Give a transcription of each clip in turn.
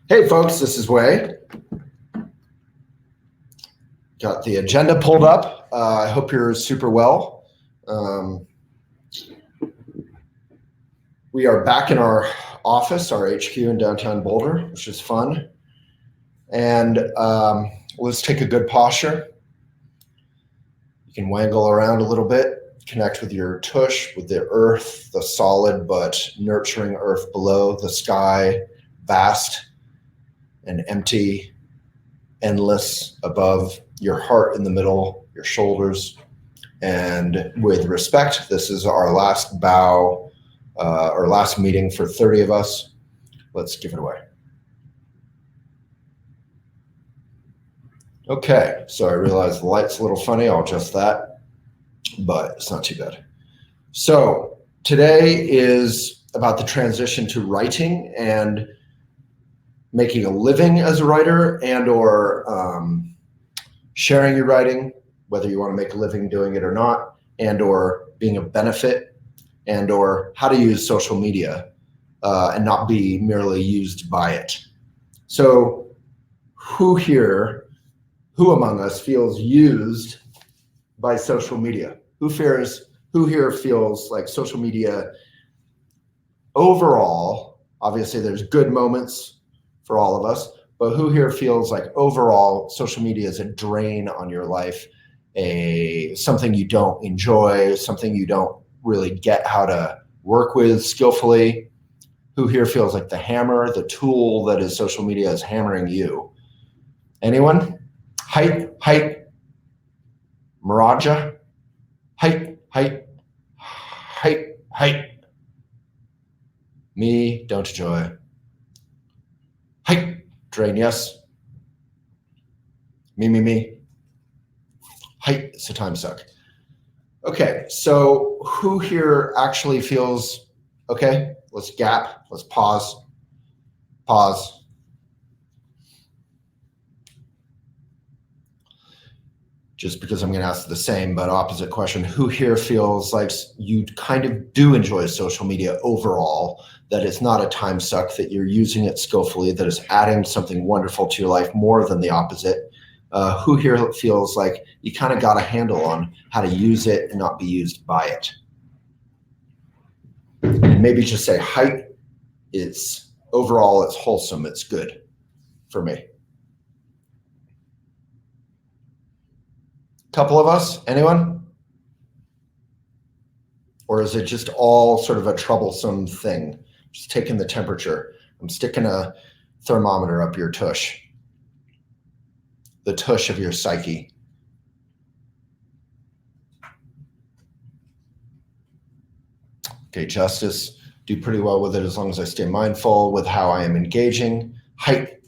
Hey folks, this is Wei. Got the agenda pulled up. I hope you're super well. We are back in our office, our HQ in downtown Boulder, which is fun. And let's take a good posture. You can wangle around a little bit, connect with your tush, with the earth, the solid but nurturing earth below, the sky, vast and empty, endless above, your heart in the middle, your shoulders. And with respect, this is our last bow, our last meeting for 30 of us. Let's give it away. Okay, so I realize the light's a little funny. I'll adjust that, but it's not too bad. So today is about the transition to writing and making a living as a writer, and or sharing your writing, whether you want to make a living doing it or not, and or being a benefit, and or how to use social media and not be merely used by it. So who among us feels used by social media? Who here feels like social media overall, obviously there's good moments for all of us, but who here feels like overall social media is a drain on your life, something you don't enjoy, something you don't really get how to work with skillfully? Who here feels like the hammer, the tool that is social media, is hammering you? Anyone? Height, Maraja, height. Me, don't enjoy. Height, drain, yes. Me. Height, it's a time suck. Okay, so who here actually feels, okay, let's gap, let's pause. Just because I'm going to ask the same but opposite question, who here feels like you kind of do enjoy social media overall, that it's not a time suck, that you're using it skillfully, that it's adding something wonderful to your life more than the opposite? Who here feels like you kind of got a handle on how to use it and not be used by it? And maybe just say height, overall it's wholesome, it's good for me. Couple of us, anyone? Or is it just all sort of a troublesome thing? Just taking the temperature. I'm sticking a thermometer up your tush, the tush of your psyche. Okay, justice, do pretty well with it as long as I stay mindful with how I am engaging. Height,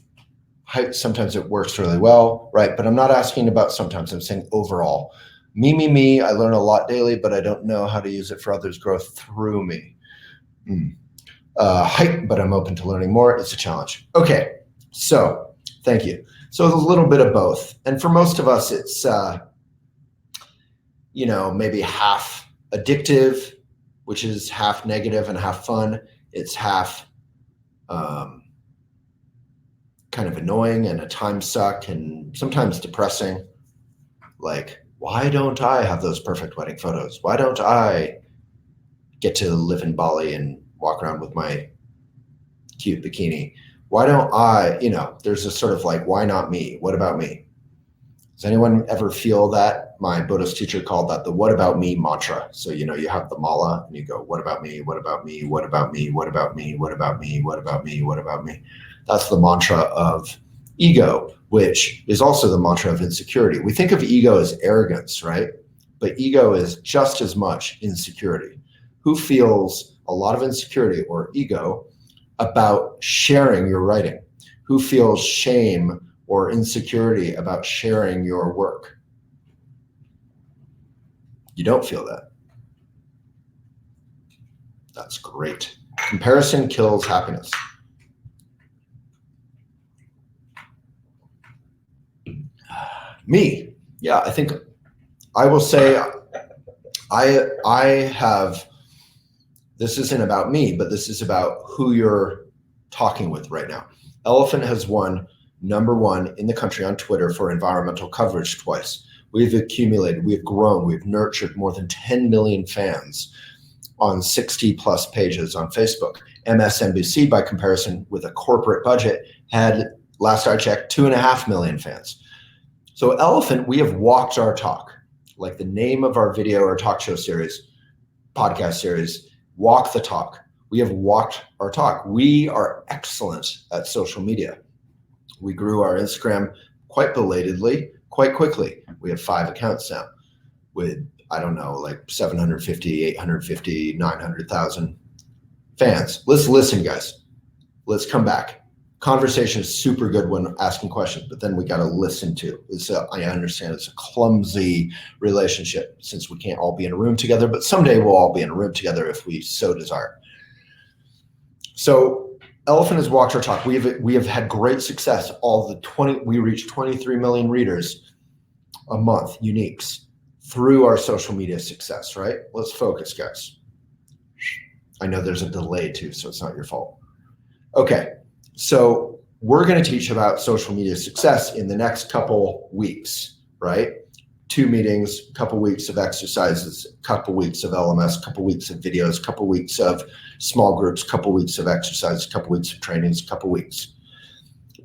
sometimes it works really well, right? But I'm not asking about sometimes, I'm saying overall. Me, I learn a lot daily, but I don't know how to use it for others' growth through me. Height, but I'm open to learning more. It's a challenge. Okay, so thank you. So a little bit of both. And for most of us, it's, maybe half addictive, which is half negative and half fun. It's half kind of annoying and a time suck and sometimes depressing. Like, why don't I have those perfect wedding photos? Why don't I get to live in Bali and walk around with my cute bikini? Why don't I, there's this sort of like, why not me? What about me? Does anyone ever feel that? My Buddhist teacher called that the what about me mantra. So, you have the mala and you go, what about me? What about me? What about me? What about me? What about me? What about me? What about me? That's the mantra of ego, which is also the mantra of insecurity. We think of ego as arrogance, right? But ego is just as much insecurity. Who feels a lot of insecurity or ego about sharing your writing? Who feels shame or insecurity about sharing your work? You don't feel that. That's great. Comparison kills happiness. Me, yeah, I think I will say I have, this isn't about me, but this is about who you're talking with right now. Elephant has won #1 in the country on Twitter for environmental coverage twice. We've grown, we've nurtured more than 10 million fans on 60 plus pages on Facebook. MSNBC, by comparison, with a corporate budget, had, last I checked, 2.5 million fans. So Elephant, we have walked our talk, like the name of our video or talk show series, podcast series, Walk the Talk. We have walked our talk. We are excellent at social media. We grew our Instagram quite belatedly, quite quickly. We have 5 accounts now with, I don't know, like 750, 850, 900,000 fans. Let's listen, guys. Let's come back. Conversation is super good when asking questions, but then we got to listen to. I understand it's a clumsy relationship since we can't all be in a room together, but someday we'll all be in a room together if we so desire. So Elephant has walked our talk. We have had great success. We reach 23 million readers a month, uniques, through our social media success, right? Let's focus, guys. I know there's a delay too, so it's not your fault. Okay, so we're going to teach about social media success in the next couple weeks, right? 2 meetings, couple weeks of exercises, couple weeks of LMS, couple weeks of videos, couple weeks of small groups, couple weeks of exercise, couple weeks of trainings, couple weeks.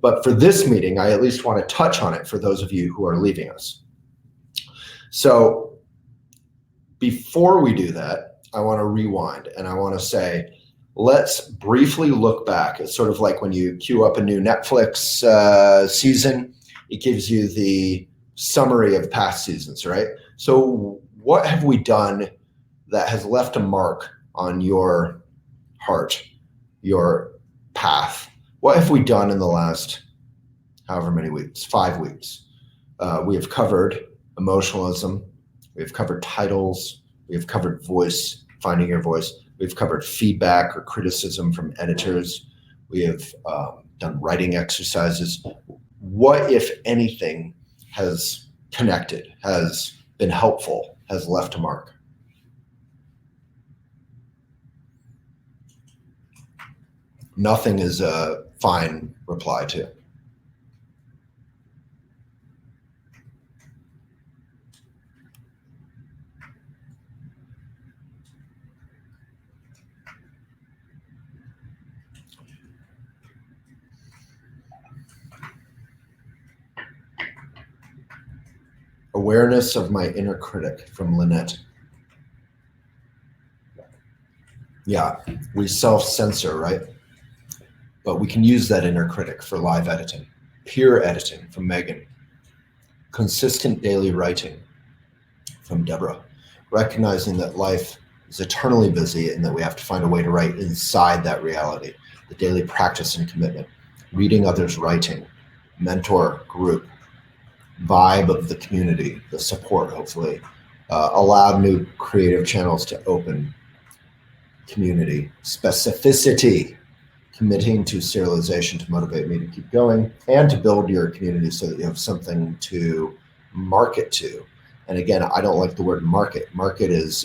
But for this meeting, I at least want to touch on it for those of you who are leaving us. So before we do that, I want to rewind and I want to say, let's briefly look back. It's sort of like when you queue up a new Netflix season, it gives you the summary of past seasons, right? So what have we done that has left a mark on your heart, your path? What have we done in the last however many weeks, 5 weeks? We have covered emotionalism. We have covered titles. We have covered voice, finding your voice. We've covered feedback or criticism from editors. We have done writing exercises. What, if anything, has connected, has been helpful, has left a mark? Nothing is a fine reply to. Awareness of my inner critic from Lynette. Yeah, we self-censor, right? But we can use that inner critic for live editing. Peer editing from Megan. Consistent daily writing from Deborah. Recognizing that life is eternally busy and that we have to find a way to write inside that reality. The daily practice and commitment. Reading others' writing. Mentor group. Vibe of the community, the support, hopefully, allowed new creative channels to open. Community, specificity, committing to serialization to motivate me to keep going and to build your community so that you have something to market to. And again, I don't like the word market. Market is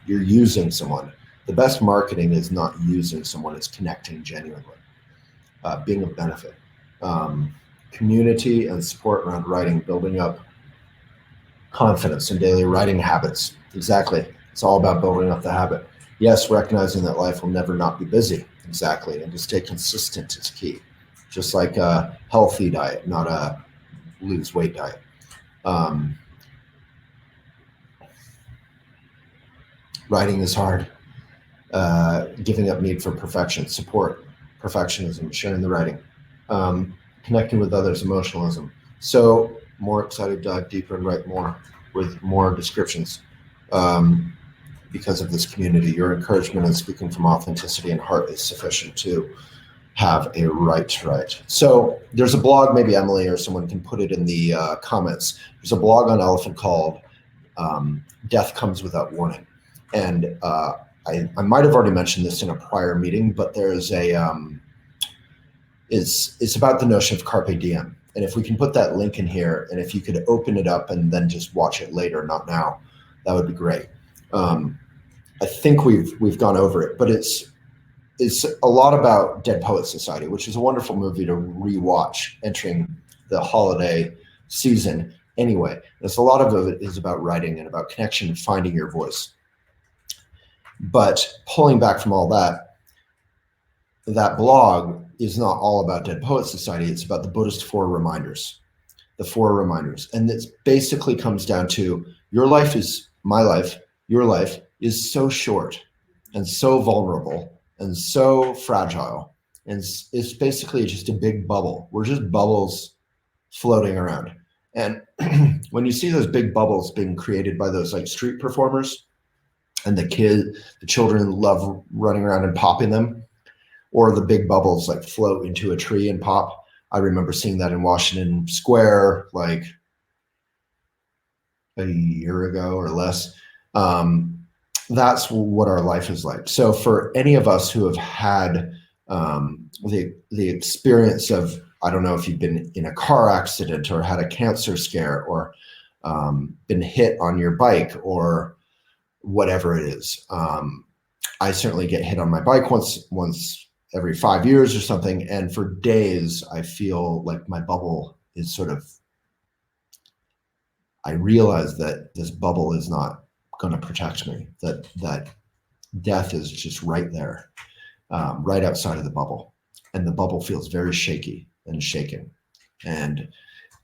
you're using someone. The best marketing is not using someone, it's connecting genuinely, being of benefit. Community and support around writing, building up confidence in daily writing habits. Exactly. It's all about building up the habit. Yes, recognizing that life will never not be busy. Exactly. And to stay consistent is key. Just like a healthy diet, not a lose weight diet. Writing is hard. Giving up need for perfection, support, perfectionism, sharing the writing. Connecting with others, emotionalism. So more excited to dive deeper and write more with more descriptions because of this community. Your encouragement and speaking from authenticity and heart is sufficient to have a right to write. So there's a blog, maybe Emily or someone can put it in the comments. There's a blog on Elephant called Death Comes Without Warning. And I might have already mentioned this in a prior meeting, but there's a, it's about the notion of carpe diem. And if we can put that link in here, and if you could open it up and then just watch it later, not now, that would be great. I think we've gone over it, but it's it's a lot about Dead Poets Society, which is a wonderful movie to rewatch entering the holiday season. Anyway, there's a lot of it is about writing and about connection and finding your voice. But pulling back from all that, that blog is not all about Dead Poets Society. It's about the Buddhist Four Reminders, the Four Reminders. And it basically comes down to your life is my life, your life is so short and so vulnerable and so fragile. And it's basically just a big bubble. We're just bubbles floating around. And when you see those big bubbles being created by those like street performers, and the children love running around and popping them, or the big bubbles like float into a tree and pop. I remember seeing that in Washington Square like a year ago or less. That's what our life is like. So for any of us who have had the experience of, I don't know if you've been in a car accident or had a cancer scare or been hit on your bike or whatever it is. I certainly get hit on my bike once every 5 years or something. And for days, I feel like my bubble is sort of, I realize that this bubble is not going to protect me, that death is just right there, right outside of the bubble. And the bubble feels very shaky and shaken. And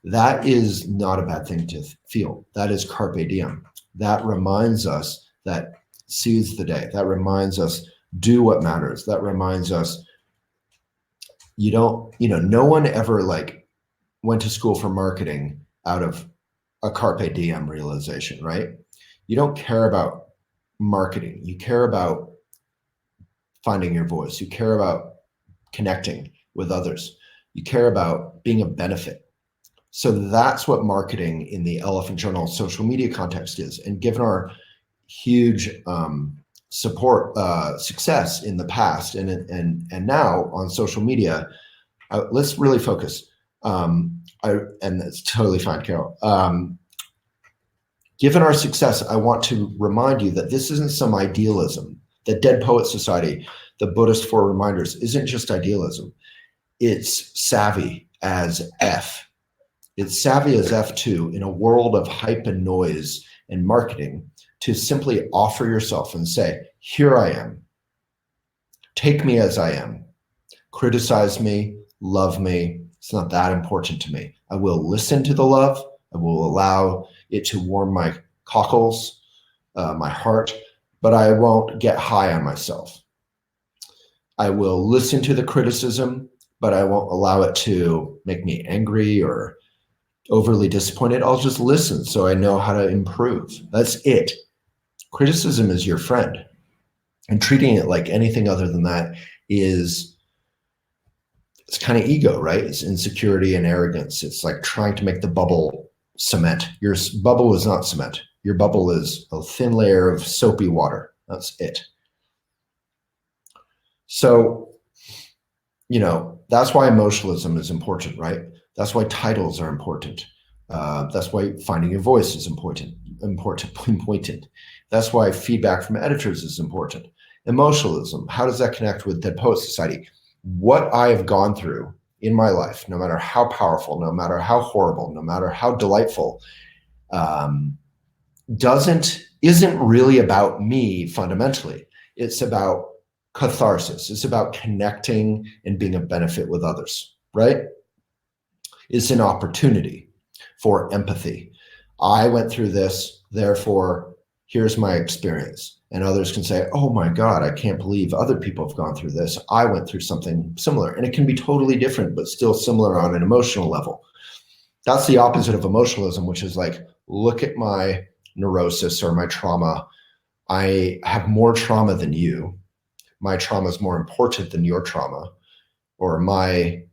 that is not a bad thing to feel. That is carpe diem. That reminds us that seize the day. That reminds us do what matters. That reminds us no one ever like went to school for marketing out of a carpe diem realization, right? You don't care about marketing. You care about finding your voice. You care about connecting with others. You care about being a benefit. So that's what marketing in the Elephant Journal social media context is. And given our huge success in the past and now on social media, let's really focus. And that's totally fine, Carol. Given our success, I want to remind you that this isn't some idealism. The Dead Poets Society, the Buddhist Four Reminders, isn't just idealism. It's savvy as F. It's savvy as F2 in a world of hype and noise and marketing to simply offer yourself and say, here I am. Take me as I am. Criticize me, love me. It's not that important to me. I will listen to the love. I will allow it to warm my cockles, my heart, but I won't get high on myself. I will listen to the criticism, but I won't allow it to make me angry or overly disappointed. I'll just listen so I know how to improve. That's it. Criticism is your friend. And treating it like anything other than that it's kind of ego, right? It's insecurity and arrogance. It's like trying to make the bubble cement. Your bubble is not cement. Your bubble is a thin layer of soapy water. That's it. So, that's why emotionalism is important, right? That's why titles are important. That's why finding your voice is important. That's why feedback from editors is important. Emotionalism, how does that connect with Dead Poets Society? What I have gone through in my life, no matter how powerful, no matter how horrible, no matter how delightful, isn't really about me fundamentally. It's about catharsis. It's about connecting and being a benefit with others, right? It's an opportunity for empathy. I went through this, therefore, here's my experience. And others can say, oh my God, I can't believe other people have gone through this. I went through something similar. And it can be totally different, but still similar on an emotional level. That's the opposite of emotionalism, which is like, look at my neurosis or my trauma. I have more trauma than you. My trauma is more important than your trauma, or my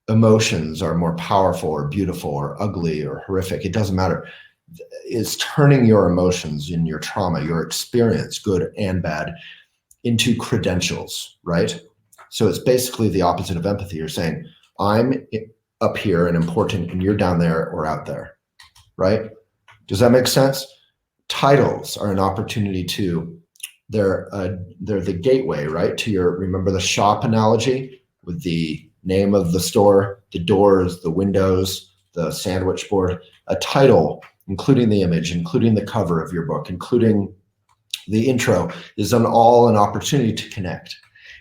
emotions are more powerful or beautiful or ugly or horrific. It doesn't matter. It's turning your emotions and your trauma, your experience, good and bad, into credentials, right? So it's basically the opposite of empathy. You're saying, I'm up here and important and you're down there or out there, right? Does that make sense? Titles are an opportunity to they're the gateway, right, to your, remember the shop analogy with the name of the store, the doors, the windows, the sandwich board, a title, including the image, including the cover of your book, including the intro, is an opportunity to connect.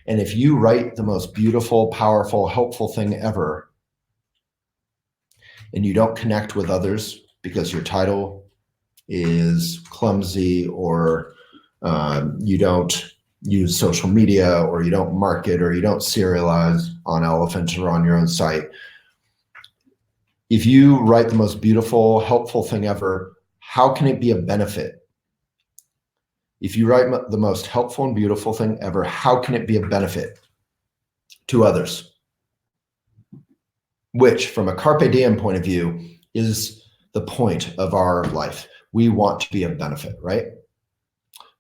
And if you write the most beautiful, powerful, helpful thing ever, and you don't connect with others because your title is clumsy, or you don't use social media, or you don't market, or you don't serialize on Elephant or on your own site. If you write the most beautiful, helpful thing ever, how can it be a benefit? If you write the most helpful and beautiful thing ever, how can it be a benefit to others? Which, from a carpe diem point of view, is the point of our life. We want to be a benefit, right?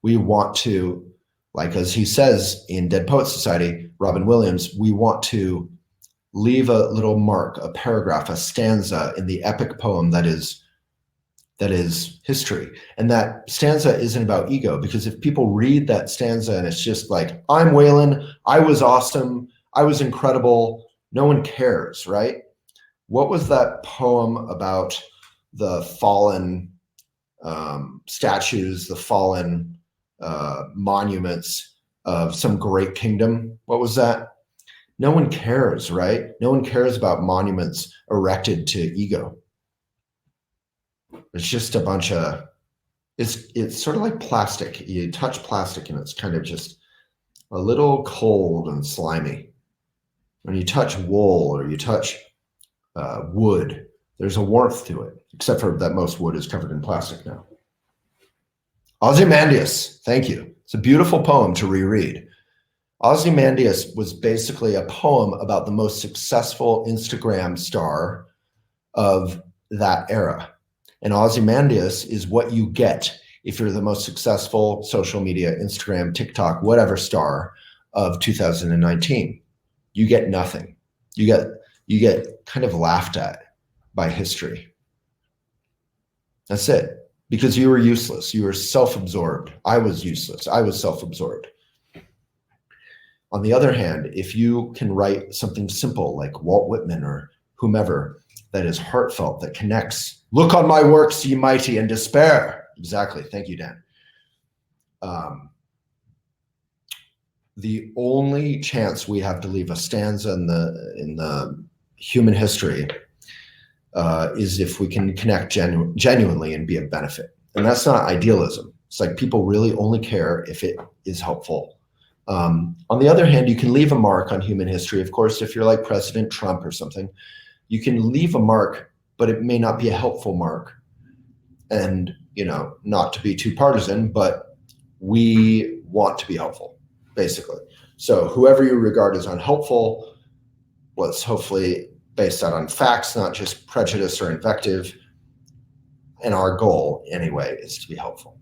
We want to, like as he says in Dead Poets Society, Robin Williams, we want to leave a little mark, a paragraph, a stanza in the epic poem that is history. And that stanza isn't about ego, because if people read that stanza and it's just like, I'm Waylon, I was awesome, I was incredible, no one cares, right? What was that poem about the fallen statues, the fallen monuments of some great kingdom? What was that? No one cares, right? No one cares about monuments erected to ego. It's just a bunch of, it's sort of like plastic. You touch plastic and it's kind of just a little cold and slimy. When you touch wool or you touch wood, there's a warmth to it, except for that most wood is covered in plastic now. Ozymandias, thank you. It's a beautiful poem to reread. Ozymandias was basically a poem about the most successful Instagram star of that era. And Ozymandias is what you get if you're the most successful social media, Instagram, TikTok, whatever star of 2019. You get nothing. You get kind of laughed at by history. That's it. Because you were useless. You were self-absorbed. I was useless. I was self-absorbed. On the other hand, if you can write something simple like Walt Whitman or whomever that is heartfelt, that connects, look on my works, ye mighty, and despair. Exactly. Thank you, Dan. The only chance we have to leave a stanza in the human history is if we can connect genuinely and be of benefit. And that's not idealism. It's like people really only care if it is helpful. On the other hand, you can leave a mark on human history. Of course, if you're like President Trump or something, you can leave a mark, but it may not be a helpful mark. And, you know, not to be too partisan, but we want to be helpful, basically. So whoever you regard as unhelpful, let's hopefully base that on facts, not just prejudice or invective. And our goal, anyway, is to be helpful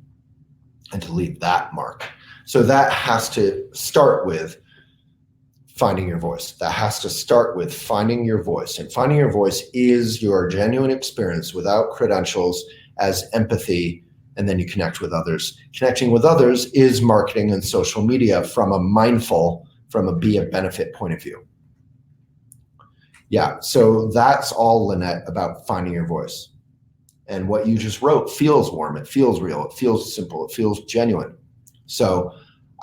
and to leave that mark. So that has to start with finding your voice. That has to start with finding your voice. And finding your voice is your genuine experience without credentials as empathy, and then you connect with others. Connecting with others is marketing and social media from a mindful, from a be of benefit point of view. Yeah, so that's all, Lynette, about finding your voice. And what you just wrote feels warm, it feels real, it feels simple, it feels genuine. So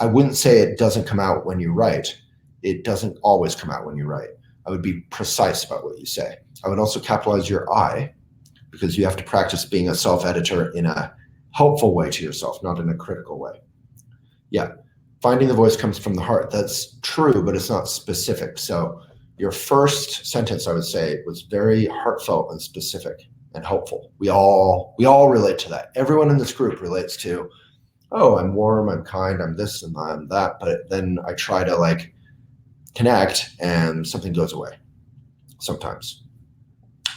I wouldn't say it doesn't come out when you write. It doesn't always come out when you write. I would be precise about what you say. I would also capitalize your I, because you have to practice being a self-editor in a helpful way to yourself, not in a critical way. Yeah, finding the voice comes from the heart. That's true, but it's not specific. So your first sentence, I would say, was very heartfelt and specific and helpful. We all relate to that. Everyone in this group relates to, oh, I'm warm, I'm kind, I'm this and I'm that. But then I try to like connect and something goes away sometimes.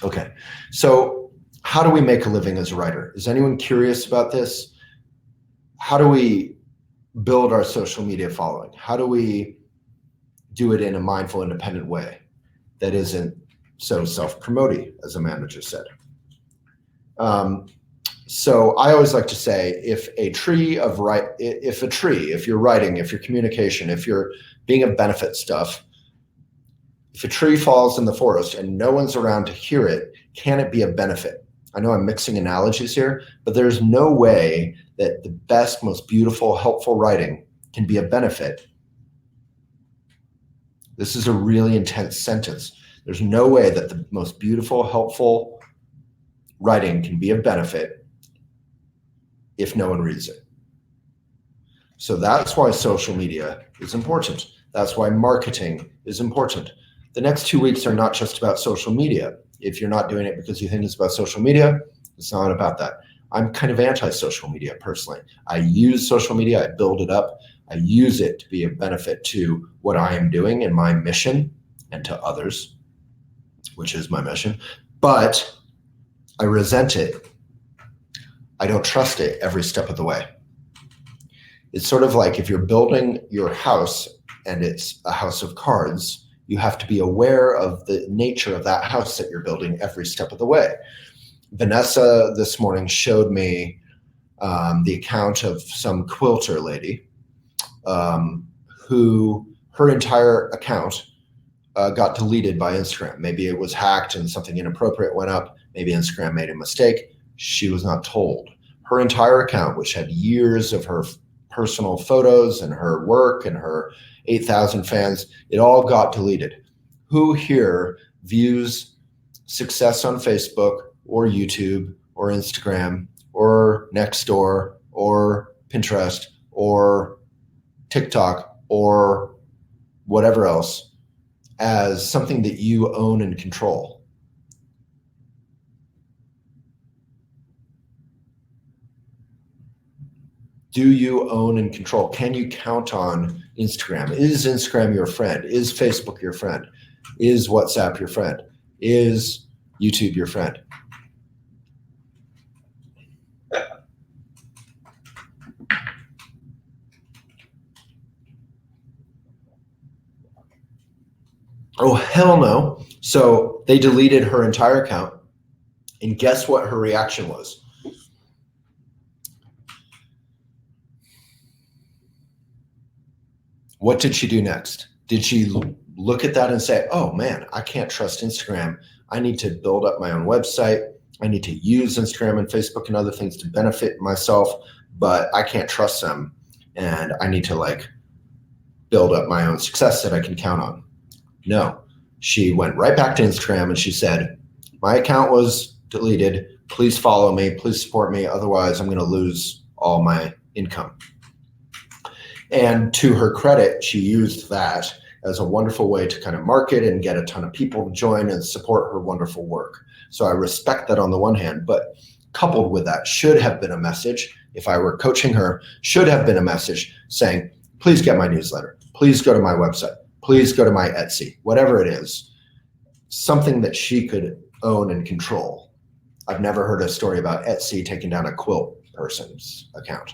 Okay, so how do we make a living as a writer? Is anyone curious about this? How do we build our social media following? How do we do it in a mindful, independent way that isn't so self-promoting, as Amanda just said? So I always like to say, if you're writing, if you're communication, if you're being of benefit stuff, if a tree falls in the forest and no one's around to hear it, can it be a benefit? I know I'm mixing analogies here, but there's no way that the best, most beautiful, helpful writing can be a benefit. This is a really intense sentence. There's no way that the most beautiful, helpful writing can be of benefit if no one reads it. So that's why social media is important. That's why marketing is important. The next 2 weeks are not just about social media. If you're not doing it because you think it's about social media, it's not about that. I'm kind of anti-social media personally. I use social media, I build it up. I use it to be a benefit to what I am doing in my mission and to others, which is my mission. But I resent it. I don't trust it every step of the way. It's sort of like if you're building your house and it's a house of cards, you have to be aware of the nature of that house that you're building every step of the way. Vanessa this morning showed me the account of some quilter lady who her entire account got deleted by Instagram. Maybe it was hacked and something inappropriate went up. Maybe Instagram made a mistake. She was not told. Her entire account, which had years of her personal photos and her work and her 8,000 fans, it all got deleted. Who here views success on Facebook or YouTube or Instagram or Nextdoor or Pinterest or TikTok or whatever else as something that you own and control? Do you own and control? Can you count on Instagram? Is Instagram your friend? Is Facebook your friend? Is WhatsApp your friend? Is YouTube your friend? Oh, hell no. So they deleted her entire account. And guess what her reaction was? What did she do next? Did she look at that and say, oh man, I can't trust Instagram. I need to build up my own website. I need to use Instagram and Facebook and other things to benefit myself, but I can't trust them. And I need to build up my own success that I can count on. No, she went right back to Instagram and she said, my account was deleted. Please follow me. Please support me. Otherwise, I'm going to lose all my income. And to her credit, she used that as a wonderful way to kind of market and get a ton of people to join and support her wonderful work. So I respect that on the one hand, but coupled with that should have been a message, if I were coaching her, should have been a message saying, please get my newsletter. Please go to my website. Please go to my Etsy, whatever it is, something that she could own and control. I've never heard a story about Etsy taking down a quilt person's account.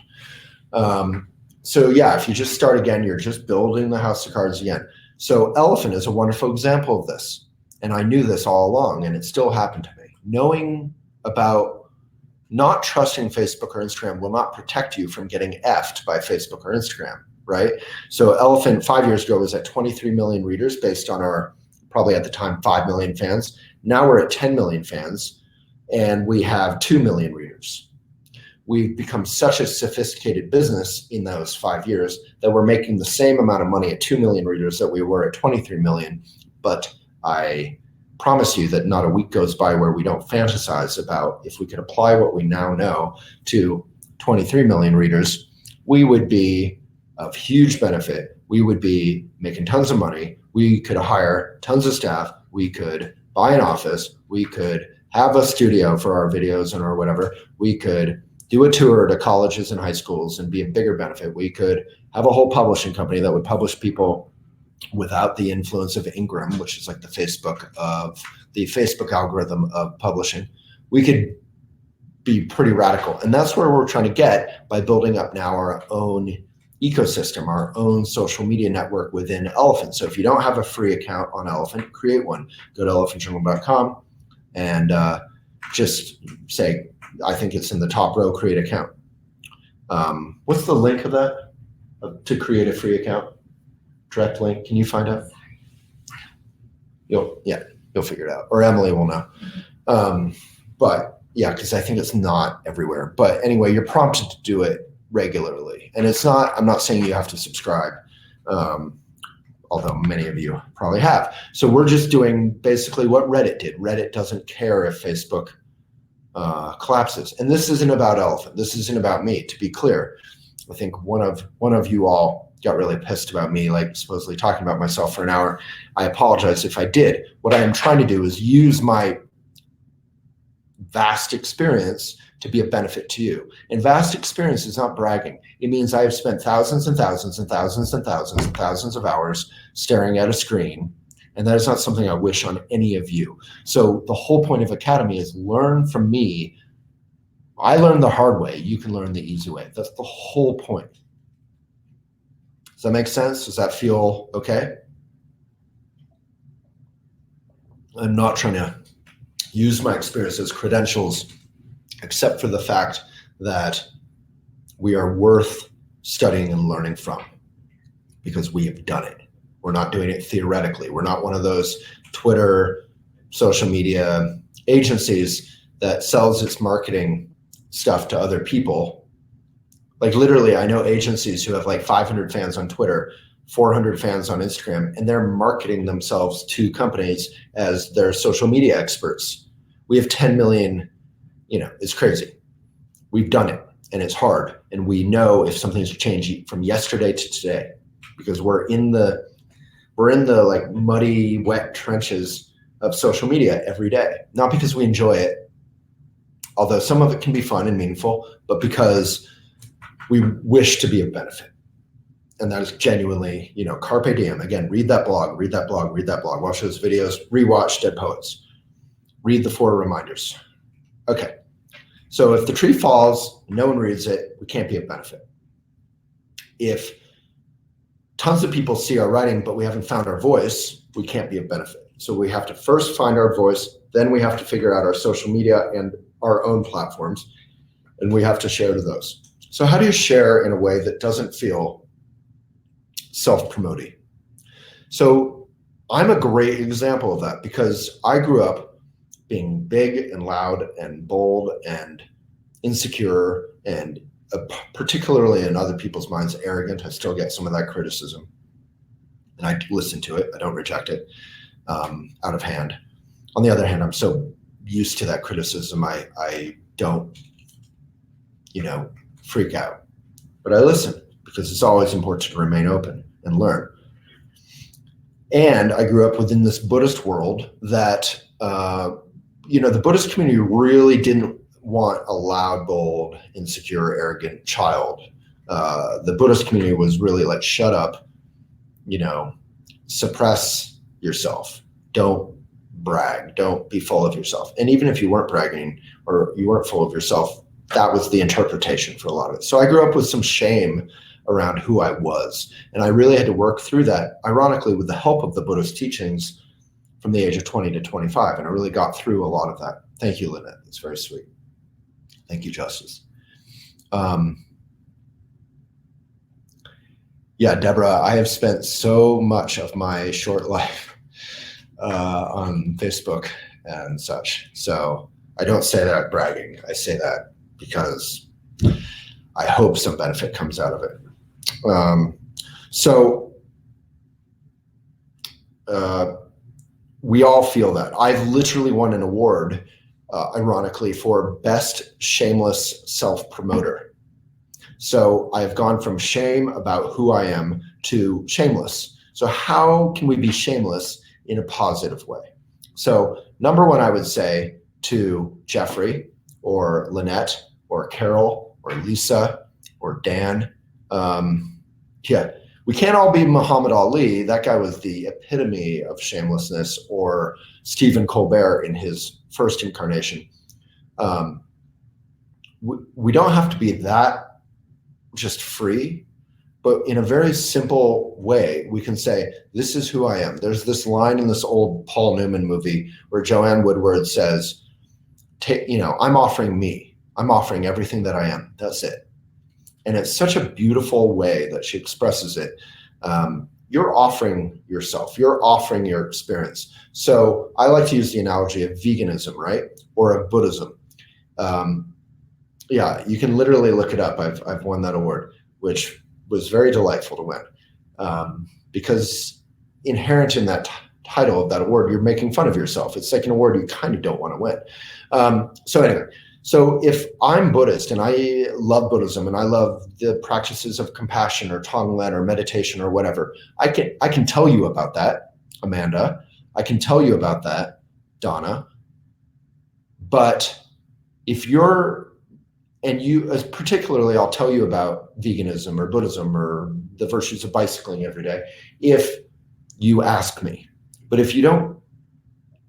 So yeah, if you just start again, you're just building the house of cards again. So Elephant is a wonderful example of this. And I knew this all along, and it still happened to me. Knowing about not trusting Facebook or Instagram will not protect you from getting effed by Facebook or Instagram, right? So Elephant 5 years ago was at 23 million readers based on our, probably at the time, 5 million fans. Now we're at 10 million fans, and we have 2 million readers. We've become such a sophisticated business in those 5 years that we're making the same amount of money at 2 million readers that we were at 23 million. But I promise you that not a week goes by where we don't fantasize about if we could apply what we now know to 23 million readers, we would be of huge benefit. We would be making tons of money. We could hire tons of staff. We could buy an office. We could have a studio for our videos and or whatever. We could do a tour to colleges and high schools and be a bigger benefit. We could have a whole publishing company that would publish people without the influence of Ingram, which is like the Facebook algorithm of publishing. We could be pretty radical. And that's where we're trying to get by building up now our own ecosystem, our own social media network within Elephant. So if you don't have a free account on Elephant, create one. Go to elephantjournal.com and just say, I think it's in the top row, create account. What's the link of that to create a free account? Direct link. Can you find out? You'll figure it out, or Emily will know. But yeah, because I think it's not everywhere. But anyway, you're prompted to do it regularly, and it's not. I'm not saying you have to subscribe, although many of you probably have. So we're just doing basically what Reddit did. Reddit doesn't care if Facebook collapses, and this isn't about Elephant. This isn't about me. To be clear, I think one of you all got really pissed about me, like supposedly talking about myself for an hour. I apologize if I did. What I am trying to do is use my vast experience to be a benefit to you. And vast experience is not bragging. It means I have spent thousands and thousands and thousands and thousands and thousands of hours staring at a screen. And that is not something I wish on any of you. So the whole point of Academy is learn from me. I learned the hard way. You can learn the easy way. That's the whole point. Does that make sense? Does that feel okay? I'm not trying to use my experience as credentials, except for the fact that we are worth studying and learning from because we have done it. We're not doing it theoretically. We're not one of those Twitter, social media agencies that sells its marketing stuff to other people. Like literally, I know agencies who have like 500 fans on Twitter, 400 fans on Instagram, and they're marketing themselves to companies as their social media experts. We have 10 million, it's crazy. We've done it, and it's hard. And we know if something's changing from yesterday to today, because we're in the like muddy, wet trenches of social media every day. Not because we enjoy it, although some of it can be fun and meaningful, but because we wish to be of benefit. And that is genuinely, carpe diem. Again, read that blog, watch those videos, rewatch Dead Poets, read the 4 reminders. Okay, so if the tree falls, no one reads it, we can't be of benefit. If tons of people see our writing, but we haven't found our voice, we can't be of benefit. So we have to first find our voice, then we have to figure out our social media and our own platforms, and we have to share to those. So how do you share in a way that doesn't feel self-promoting? So I'm a great example of that because I grew up being big and loud and bold and insecure and particularly in other people's minds, arrogant. I still get some of that criticism and I listen to it. I don't reject it out of hand. On the other hand, I'm so used to that criticism. I don't, freak out, but I listen because it's always important to remain open and learn. And I grew up within this Buddhist world that, the Buddhist community really didn't want a loud, bold, insecure, arrogant child. The Buddhist community was really like, shut up, suppress yourself. Don't brag. Don't be full of yourself. And even if you weren't bragging or you weren't full of yourself, that was the interpretation for a lot of it. So I grew up with some shame around who I was. And I really had to work through that, ironically, with the help of the Buddhist teachings from the age of 20 to 25. And I really got through a lot of that. Thank you, Lynette. It's very sweet. Thank you, Justice. Deborah, I have spent so much of my short life on Facebook and such. So I don't say that bragging. I say that because I hope some benefit comes out of it. We all feel that. I've literally won an award, ironically, for best shameless self-promoter. So I've gone from shame about who I am to shameless. So how can we be shameless in a positive way? So number one, I would say to Jeffrey or Lynette or Carol or Lisa or Dan, we can't all be Muhammad Ali. That guy was the epitome of shamelessness, or Stephen Colbert in his first incarnation. We don't have to be that just free, but in a very simple way, we can say, this is who I am. There's this line in this old Paul Newman movie where Joanne Woodward says, I'm offering me. I'm offering everything that I am. That's it. And it's such a beautiful way that she expresses it. You're offering yourself, you're offering your experience. So I like to use the analogy of veganism, right? Or of Buddhism. Yeah, you can literally look it up. I've won that award, which was very delightful to win. Because inherent in that title of that award, you're making fun of yourself. It's like an award you kind of don't want to win. So anyway, so if I'm Buddhist and I love Buddhism and I love the practices of compassion or Tonglen or meditation or whatever, I can tell you about that, Amanda. I can tell you about that, Donna. But if you're, and you, particularly, I'll tell you about veganism or Buddhism or the virtues of bicycling every day if you ask me. But if you don't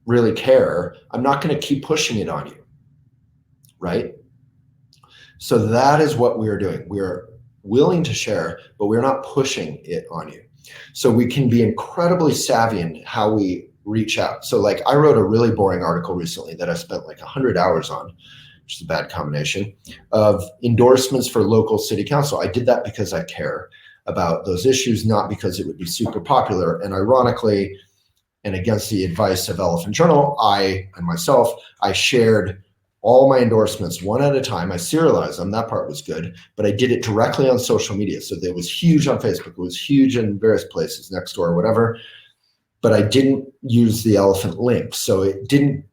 really care, I'm not going to keep pushing it on you. Right? So that is what we're doing. We're willing to share, but we're not pushing it on you. So we can be incredibly savvy in how we reach out. So like I wrote a really boring article recently that I spent like 100 hours on, which is a bad combination, of endorsements for local city council. I did that because I care about those issues, not because it would be super popular. And ironically, and against the advice of Elephant Journal, I shared all my endorsements one at a time. I serialized them. That part was good, but I did it directly on social media. So it was huge on Facebook. It was huge in various places, Nextdoor, whatever. But I didn't use the elephant link. So it didn't,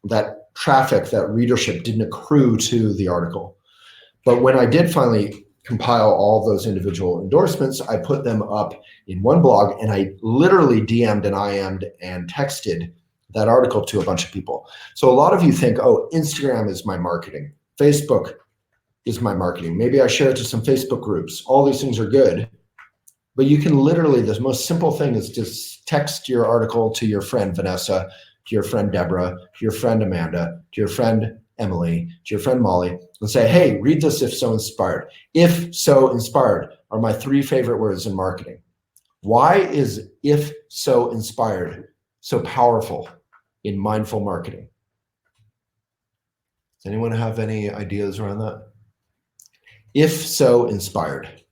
that traffic, that readership didn't accrue to the article. But when I did finally compile all those individual endorsements, I put them up in one blog and I literally DM'd and IM'd and texted that article to a bunch of people. So a lot of you think, oh, Instagram is my marketing. Facebook is my marketing. Maybe I share it to some Facebook groups. All these things are good. But you can literally, the most simple thing is just text your article to your friend Vanessa, to your friend Deborah, to your friend Amanda, to your friend Emily, to your friend Molly, and say, hey, read this if so inspired. If so inspired are my 3 favorite words in marketing. Why is if so inspired so powerful in mindful marketing? Does anyone have any ideas around that? If so inspired.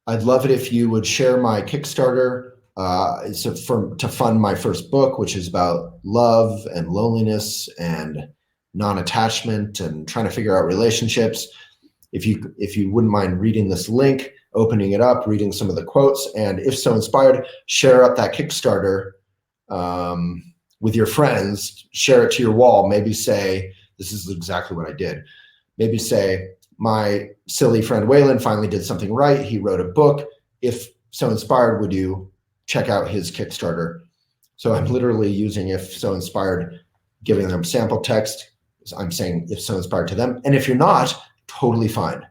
I'd love it if you would share my Kickstarter to fund my first book, which is about love and loneliness and non-attachment and trying to figure out relationships. If you wouldn't mind reading this link, opening it up, reading some of the quotes, and if so inspired, share up that Kickstarter with your friends, share it to your wall, maybe say, this is exactly what I did. Maybe say, my silly friend Waylon finally did something right. He wrote a book. If so inspired, would you check out his Kickstarter? So I'm literally using if so inspired, giving them sample text. I'm saying if so inspired to them. And if you're not, totally fine.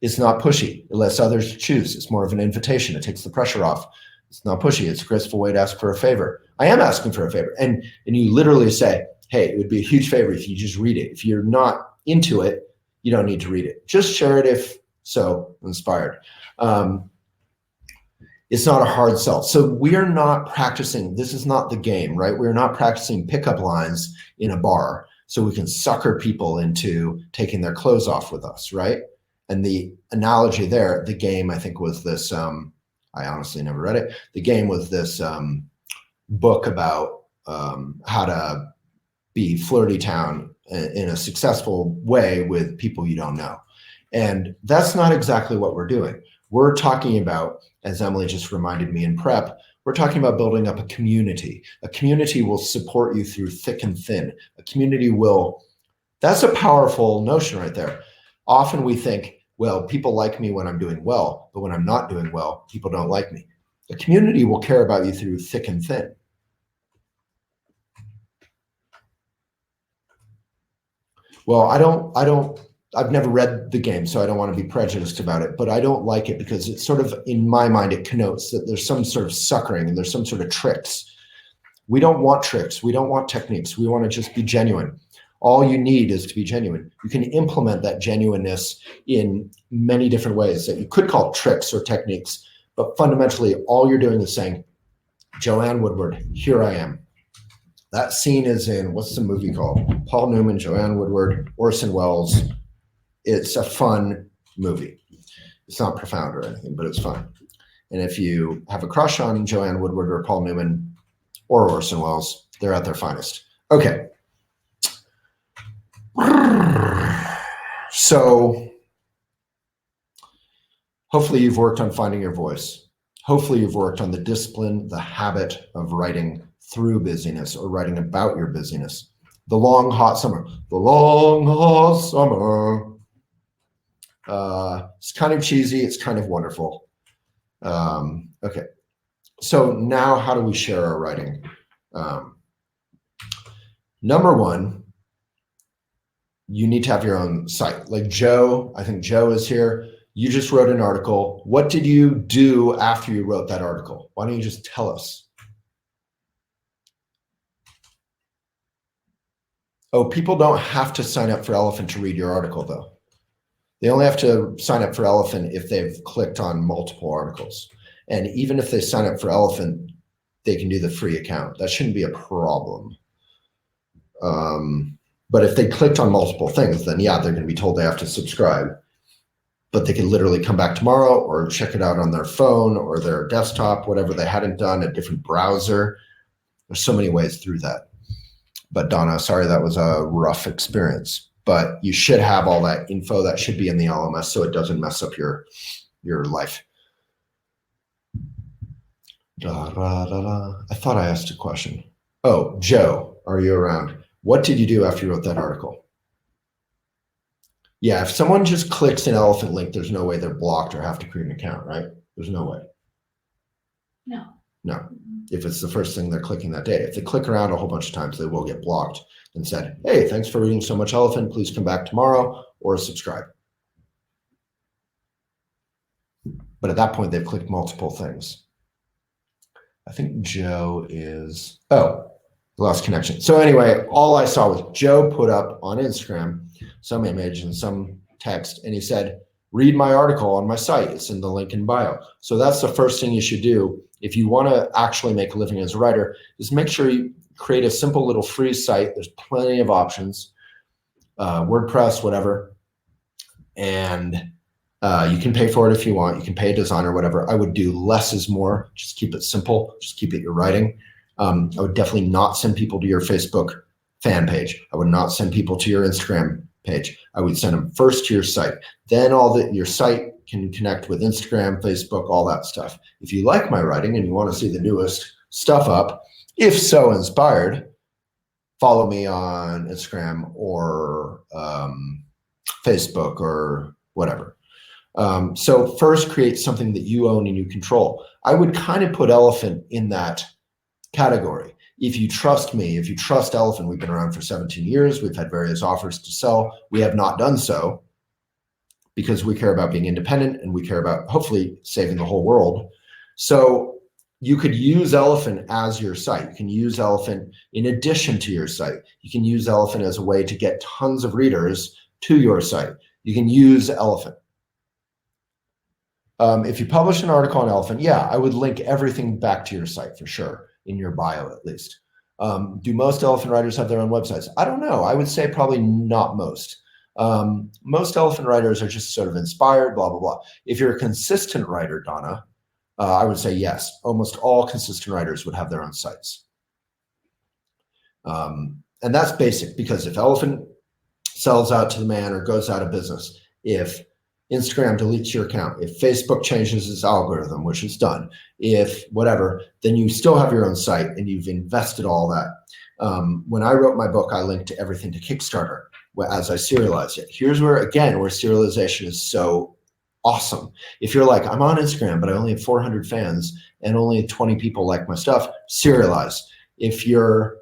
It's not pushy. It lets others choose. It's more of an invitation. It takes the pressure off. It's not pushy. It's a graceful way to ask for a favor. I am asking for a favor. And you literally say, hey, it would be a huge favor if you just read it. If you're not into it, you don't need to read it. Just share it if so inspired. It's not a hard sell. So we are not practicing, this is not the game, right? We're not practicing pickup lines in a bar so we can sucker people into taking their clothes off with us, right? And the analogy there, the game, I think was this, I honestly never read it. The game was this book about how to be flirty town in a successful way with people you don't know. And that's not exactly what we're doing. We're talking about, as Emily just reminded me in prep, we're talking about building up a community. A community will support you through thick and thin. A community will, that's a powerful notion right there. Often we think, well, people like me when I'm doing well, but when I'm not doing well, people don't like me. A community will care about you through thick and thin. Well, I've never read the game, so I don't want to be prejudiced about it, but I don't like it because it's sort of, in my mind, it connotes that there's some sort of suckering and there's some sort of tricks. We don't want tricks. We don't want techniques. We want to just be genuine. All you need is to be genuine. You can implement that genuineness in many different ways that you could call tricks or techniques, but fundamentally, all you're doing is saying, Joanne Woodward, here I am. That scene is in, what's the movie called? Paul Newman, Joanne Woodward, Orson Welles. It's a fun movie. It's not profound or anything, but it's fun. And if you have a crush on Joanne Woodward or Paul Newman or Orson Welles, they're at their finest. Okay. So hopefully you've worked on finding your voice. Hopefully you've worked on the discipline, the habit of writing through busyness or writing about your busyness. The long, hot summer. The long, hot summer. It's kind of cheesy. It's kind of wonderful. Okay. So now how do we share our writing? Number one, you need to have your own site. Like Joe, I think Joe is here. You just wrote an article. What did you do after you wrote that article? Why don't you just tell us? Oh, people don't have to sign up for Elephant to read your article, though. They only have to sign up for Elephant if they've clicked on multiple articles. And even if they sign up for Elephant, they can do the free account. That shouldn't be a problem. But if they clicked on multiple things, then yeah, they're going to be told they have to subscribe. But they can literally come back tomorrow or check it out on their phone or their desktop, whatever they hadn't done, a different browser. There's so many ways through that. But Donna, sorry, that was a rough experience. But you should have all that info that should be in the LMS so it doesn't mess up your life. I thought I asked a question. Oh, Joe, are you around? What did you do after you wrote that article? Yeah, if someone just clicks an Elephant link, there's no way they're blocked or have to create an account, right? There's no way. No. No. If it's the first thing they're clicking that day. If they click around a whole bunch of times, they will get blocked and said, hey, thanks for reading so much Elephant. Please come back tomorrow or subscribe. But at that point, they've clicked multiple things. I think Joe is, oh, lost connection. So anyway, all I saw was Joe put up on Instagram some image and some text, and he said, read my article on my site. It's in the link in bio. So that's the first thing you should do if you want to actually make a living as a writer, is make sure you create a simple little free site. There's plenty of options, WordPress, whatever. And you can pay for it if you want. You can pay a designer, whatever. I would do less is more. Just keep it simple. Just keep it your writing. I would definitely not send people to your Facebook fan page. I would not send people to your Instagram page. I would send them first to your site. Then your site can connect with Instagram, Facebook, all that stuff. If you like my writing and you want to see the newest stuff up, if so inspired, follow me on Instagram or Facebook or whatever. So first create something that you own and you control. I would kind of put Elephant in that category. If you trust me, if you trust Elephant, we've been around for 17 years. We've had various offers to sell. We have not done so because we care about being independent and we care about hopefully saving the whole world. So you could use Elephant as your site. You can use Elephant in addition to your site. You can use Elephant as a way to get tons of readers to your site. You can use Elephant. If you publish an article on Elephant, yeah, I would link everything back to your site for sure, in your bio at least. Do most Elephant writers have their own websites? I don't know. I would say probably not most. Most Elephant writers are just sort of inspired, blah, blah, blah. If you're a consistent writer, Donna, I would say yes. Almost all consistent writers would have their own sites. And that's basic because if Elephant sells out to the man or goes out of business, if Instagram deletes your account, if Facebook changes its algorithm, which it's done, if whatever, then you still have your own site and you've invested all that. When I wrote my book, I linked everything to Kickstarter as I serialized it. Here's where, again, where serialization is so awesome. If you're like, I'm on Instagram, but I only have 400 fans and only 20 people like my stuff, serialize. If you're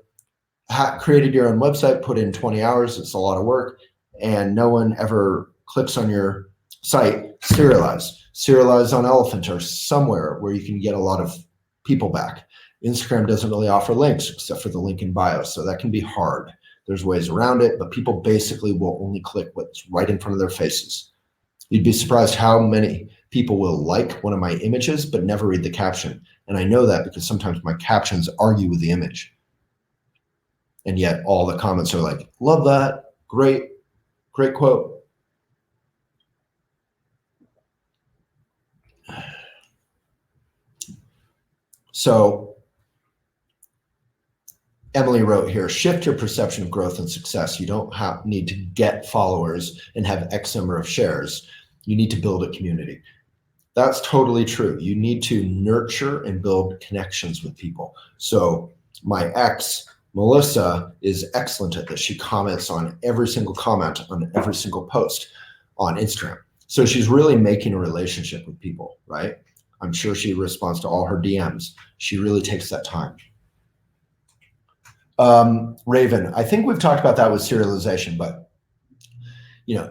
created your own website, put in 20 hours, it's a lot of work, and no one ever clicks on your site, serialize. Serialize on Elephant or somewhere where you can get a lot of people back. Instagram doesn't really offer links except for the link in bio, so that can be hard. There's ways around it, but people basically will only click what's right in front of their faces. You'd be surprised how many people will like one of my images but never read the caption. And I know that because sometimes my captions argue with the image. And yet all the comments are like, love that, great quote. So Emily wrote here, shift your perception of growth and success. You don't need to get followers and have X number of shares. You need to build a community. That's totally true. You need to nurture and build connections with people. So my ex, Melissa, is excellent at this. She comments on every single comment on every single post on Instagram. So she's really making a relationship with people, right? I'm sure she responds to all her DMs. She really takes that time. Raven, I think we've talked about that with serialization, but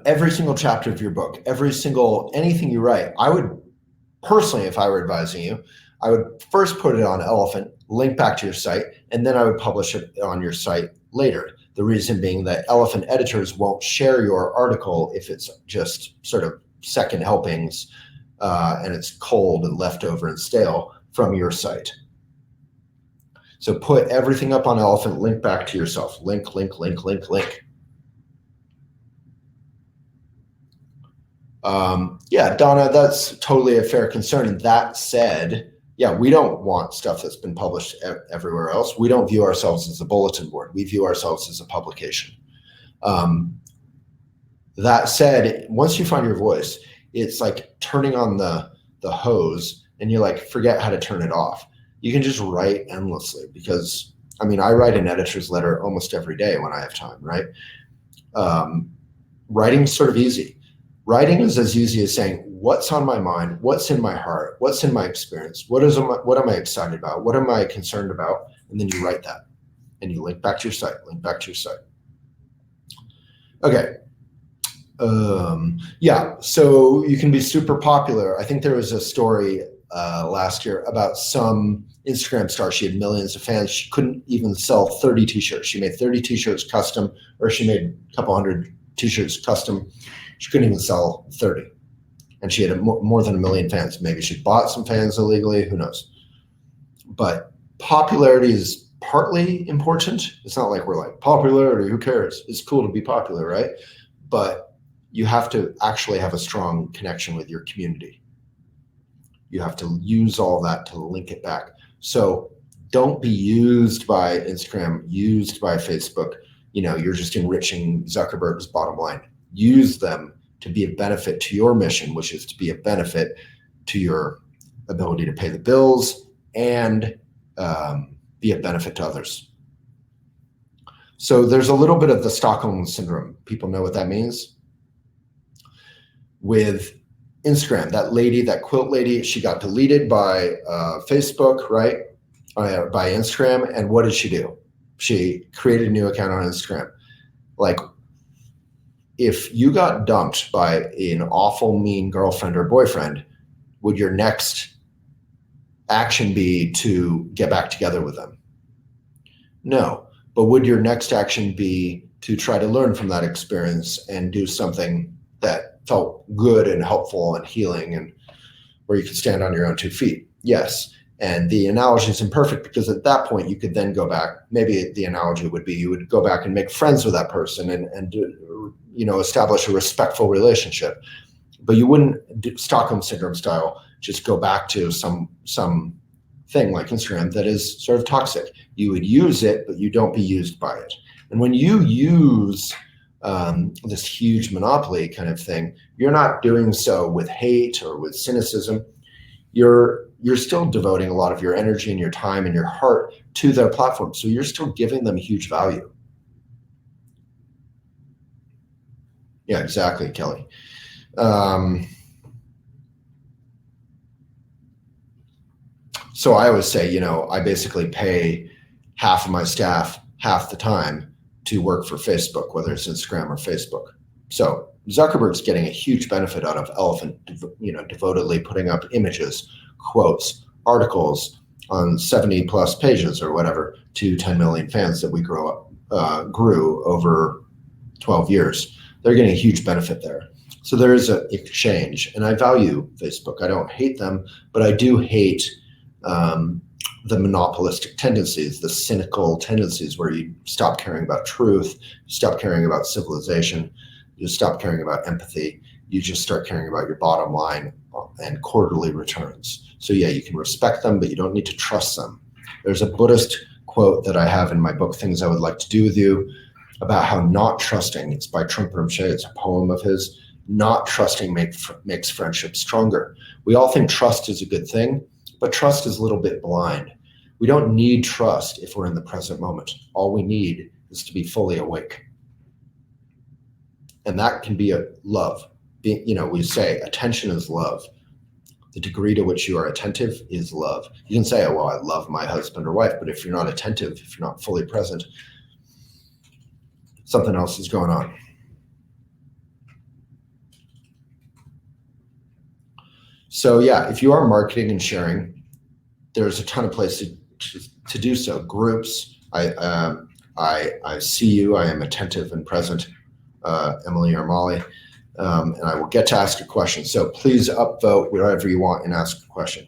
every single chapter of your book, anything you write, I would personally, if I were advising you, I would first put it on Elephant, link back to your site, and then I would publish it on your site later. The reason being that Elephant editors won't share your article if it's just sort of second helpings and it's cold and leftover and stale from your site. So put everything up on Elephant, link back to yourself. Link, link, link, link, link. Yeah, Donna, that's totally a fair concern. And that said, yeah, we don't want stuff that's been published everywhere else. We don't view ourselves as a bulletin board. We view ourselves as a publication. That said, once you find your voice, it's like turning on the hose and you like forget how to turn it off. You can just write endlessly because, I mean, I write an editor's letter almost every day when I have time, right? Writing's sort of easy. Writing is as easy as saying, what's on my mind? What's in my heart? What's in my experience? What am I excited about? What am I concerned about? And then you write that and you link back to your site, Okay. Yeah, so you can be super popular. I think there was a story last year about some Instagram star. She had millions of fans. She couldn't even sell 30 t-shirts. She made 30 t-shirts custom, or she made a couple hundred t-shirts custom. She couldn't even sell 30. And she had more than 1 million fans. Maybe she bought some fans illegally, who knows? But popularity is partly important. It's not like we're like, popularity, who cares? It's cool to be popular, right? But you have to actually have a strong connection with your community. You have to use all that to link it back. So don't be used by Instagram, used by Facebook. You're just enriching Zuckerberg's bottom line. Use them to be a benefit to your mission, which is to be a benefit to your ability to pay the bills and be a benefit to others. So there's a little bit of the Stockholm syndrome. People know what that means. With Instagram, that quilt lady, she got deleted by Facebook, right? By Instagram. And what did she do? She created a new account on Instagram. Like, if you got dumped by an awful, mean girlfriend or boyfriend, would your next action be to get back together with them? No. But would your next action be to try to learn from that experience and do something that felt good and helpful and healing and where you could stand on your own 2 feet? Yes. And the analogy is imperfect because at that point you could then go back. Maybe the analogy would be you would go back and make friends with that person and establish a respectful relationship. But you wouldn't, Stockholm syndrome style, just go back to some thing like Instagram that is sort of toxic. You would use it, but you don't be used by it. And when you use this huge monopoly kind of thing, you're not doing so with hate or with cynicism. You're still devoting a lot of your energy and your time and your heart to their platform. So you're still giving them huge value. Yeah, exactly, Kelly. So I always say, I basically pay half of my staff half the time to work for Facebook, whether it's Instagram or Facebook. So Zuckerberg's getting a huge benefit out of Elephant, devotedly putting up images, quotes, articles on 70 plus pages or whatever to 10 million fans that we grew over 12 years. They're getting a huge benefit there. So there is an exchange, and I value Facebook. I don't hate them, but I do hate the monopolistic tendencies, the cynical tendencies where you stop caring about truth, you stop caring about civilization, you stop caring about empathy, you just start caring about your bottom line and quarterly returns. So yeah, you can respect them, but you don't need to trust them. There's a Buddhist quote that I have in my book, Things I Would Like to Do With You, about how not trusting, it's by Trungpa Rinpoche, it's a poem of his, not trusting makes friendship stronger. We all think trust is a good thing, but trust is a little bit blind. We don't need trust if we're in the present moment. All we need is to be fully awake. And that can be a love. We say attention is love. The degree to which you are attentive is love. You can say, oh, well, I love my husband or wife, but if you're not attentive, if you're not fully present, something else is going on. So yeah, if you are marketing and sharing, there's a ton of places to do so. Groups, I see you, I am attentive and present, Emily or Molly, and I will get to ask a question. So please upvote whatever you want and ask a question.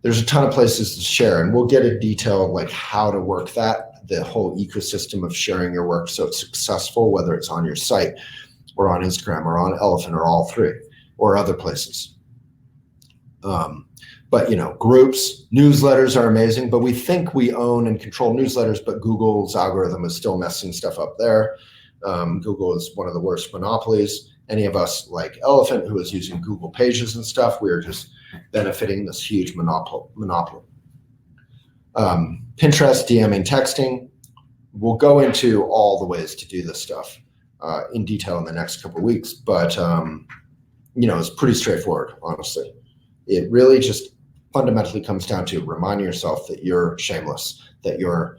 There's a ton of places to share, and we'll get a detail like how to work that, the whole ecosystem of sharing your work so it's successful, whether it's on your site or on Instagram or on Elephant or all three or other places. But groups, newsletters are amazing, but we think we own and control newsletters, but Google's algorithm is still messing stuff up there. Google is one of the worst monopolies. Any of us like Elephant who is using Google Pages and stuff, we are just benefiting this huge monopoly. Pinterest, DMing, texting. We'll go into all the ways to do this stuff in detail in the next couple of weeks, but it's pretty straightforward, honestly. It really just fundamentally comes down to reminding yourself that you're shameless, that you're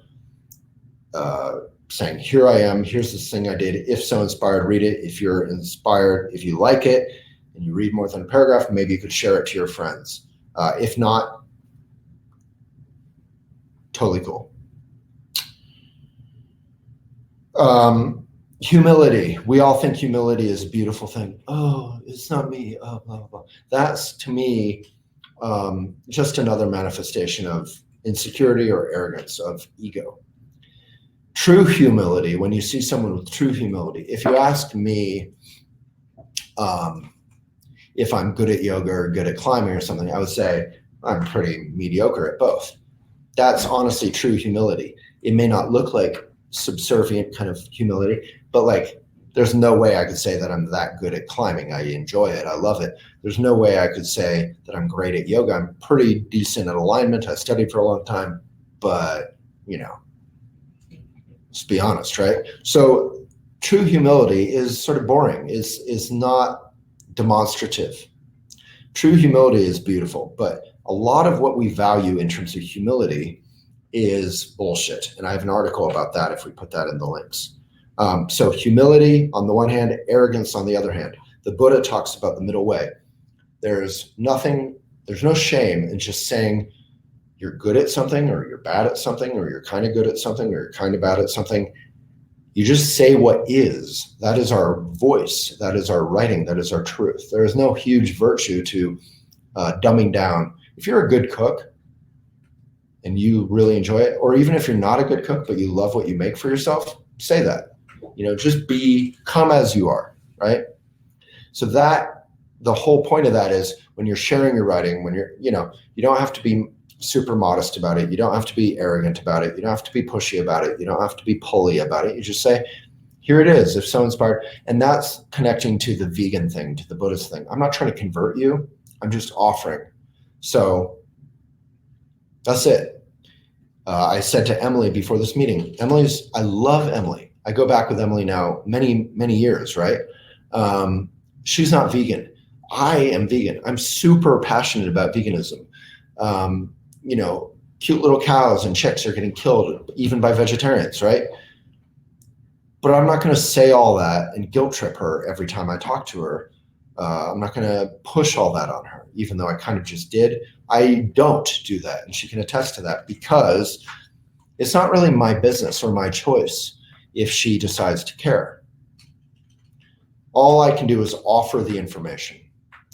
saying, here I am, here's this thing I did. If so inspired, read it. If you're inspired, if you like it and you read more than a paragraph, maybe you could share it to your friends. If not, totally cool. Humility. We all think humility is a beautiful thing. Oh, it's not me. Oh, blah, blah, blah. That's, to me, just another manifestation of insecurity or arrogance, of ego. True humility, when you see someone with true humility, if you ask me if I'm good at yoga or good at climbing or something, I would say I'm pretty mediocre at both. That's honestly true humility. It may not look like subservient kind of humility, but there's no way I could say that I'm that good at climbing. I enjoy it. I love it. There's no way I could say that I'm great at yoga. I'm pretty decent at alignment. I studied for a long time, but let's be honest, right? So true humility is sort of boring, is not demonstrative. True humility is beautiful, but a lot of what we value in terms of humility is bullshit. And I have an article about that if we put that in the links. So humility on the one hand, arrogance on the other hand. The Buddha talks about the middle way. There's no shame in just saying you're good at something or you're bad at something or you're kind of good at something or you're kind of bad at something. You just say what is. That is our voice. That is our writing. That is our truth. There is no huge virtue to dumbing down. If you're a good cook and you really enjoy it, or even if you're not a good cook but you love what you make for yourself, say that. Just come as you are, right? So that the whole point of that is when you're sharing your writing, when you don't have to be super modest about it. You don't have to be arrogant about it. You don't have to be pushy about it. You don't have to be pulley about it. You just say, here it is, if so inspired. And that's connecting to the vegan thing, to the Buddhist thing. I'm not trying to convert you. I'm just offering. So that's it. I said to Emily before this meeting, I love Emily. I go back with Emily now many, many years, right? She's not vegan. I am vegan. I'm super passionate about veganism. Cute little cows and chicks are getting killed even by vegetarians, right? But I'm not going to say all that and guilt trip her every time I talk to her. I'm not going to push all that on her, even though I kind of just did. I don't do that, and she can attest to that, because it's not really my business or my choice if she decides to care. All I can do is offer the information,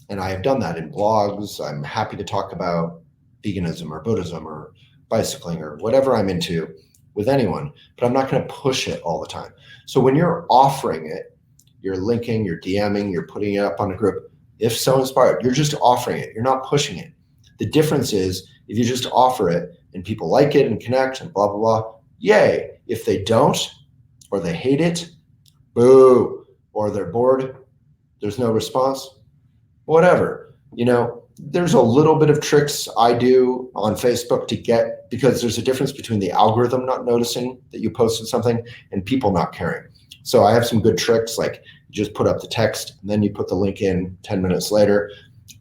and I have done that in blogs. I'm happy to talk about veganism or Buddhism or bicycling or whatever I'm into with anyone, but I'm not going to push it all the time. So when you're offering it, you're linking, you're DMing, you're putting it up on a group. If so inspired, you're just offering it. You're not pushing it. The difference is if you just offer it and people like it and connect and blah, blah, blah, yay. If they don't, or they hate it, boo, or they're bored, there's no response, whatever. There's a little bit of tricks I do on Facebook to get, because there's a difference between the algorithm not noticing that you posted something and people not caring. So I have some good tricks, like you just put up the text and then you put the link in 10 minutes later.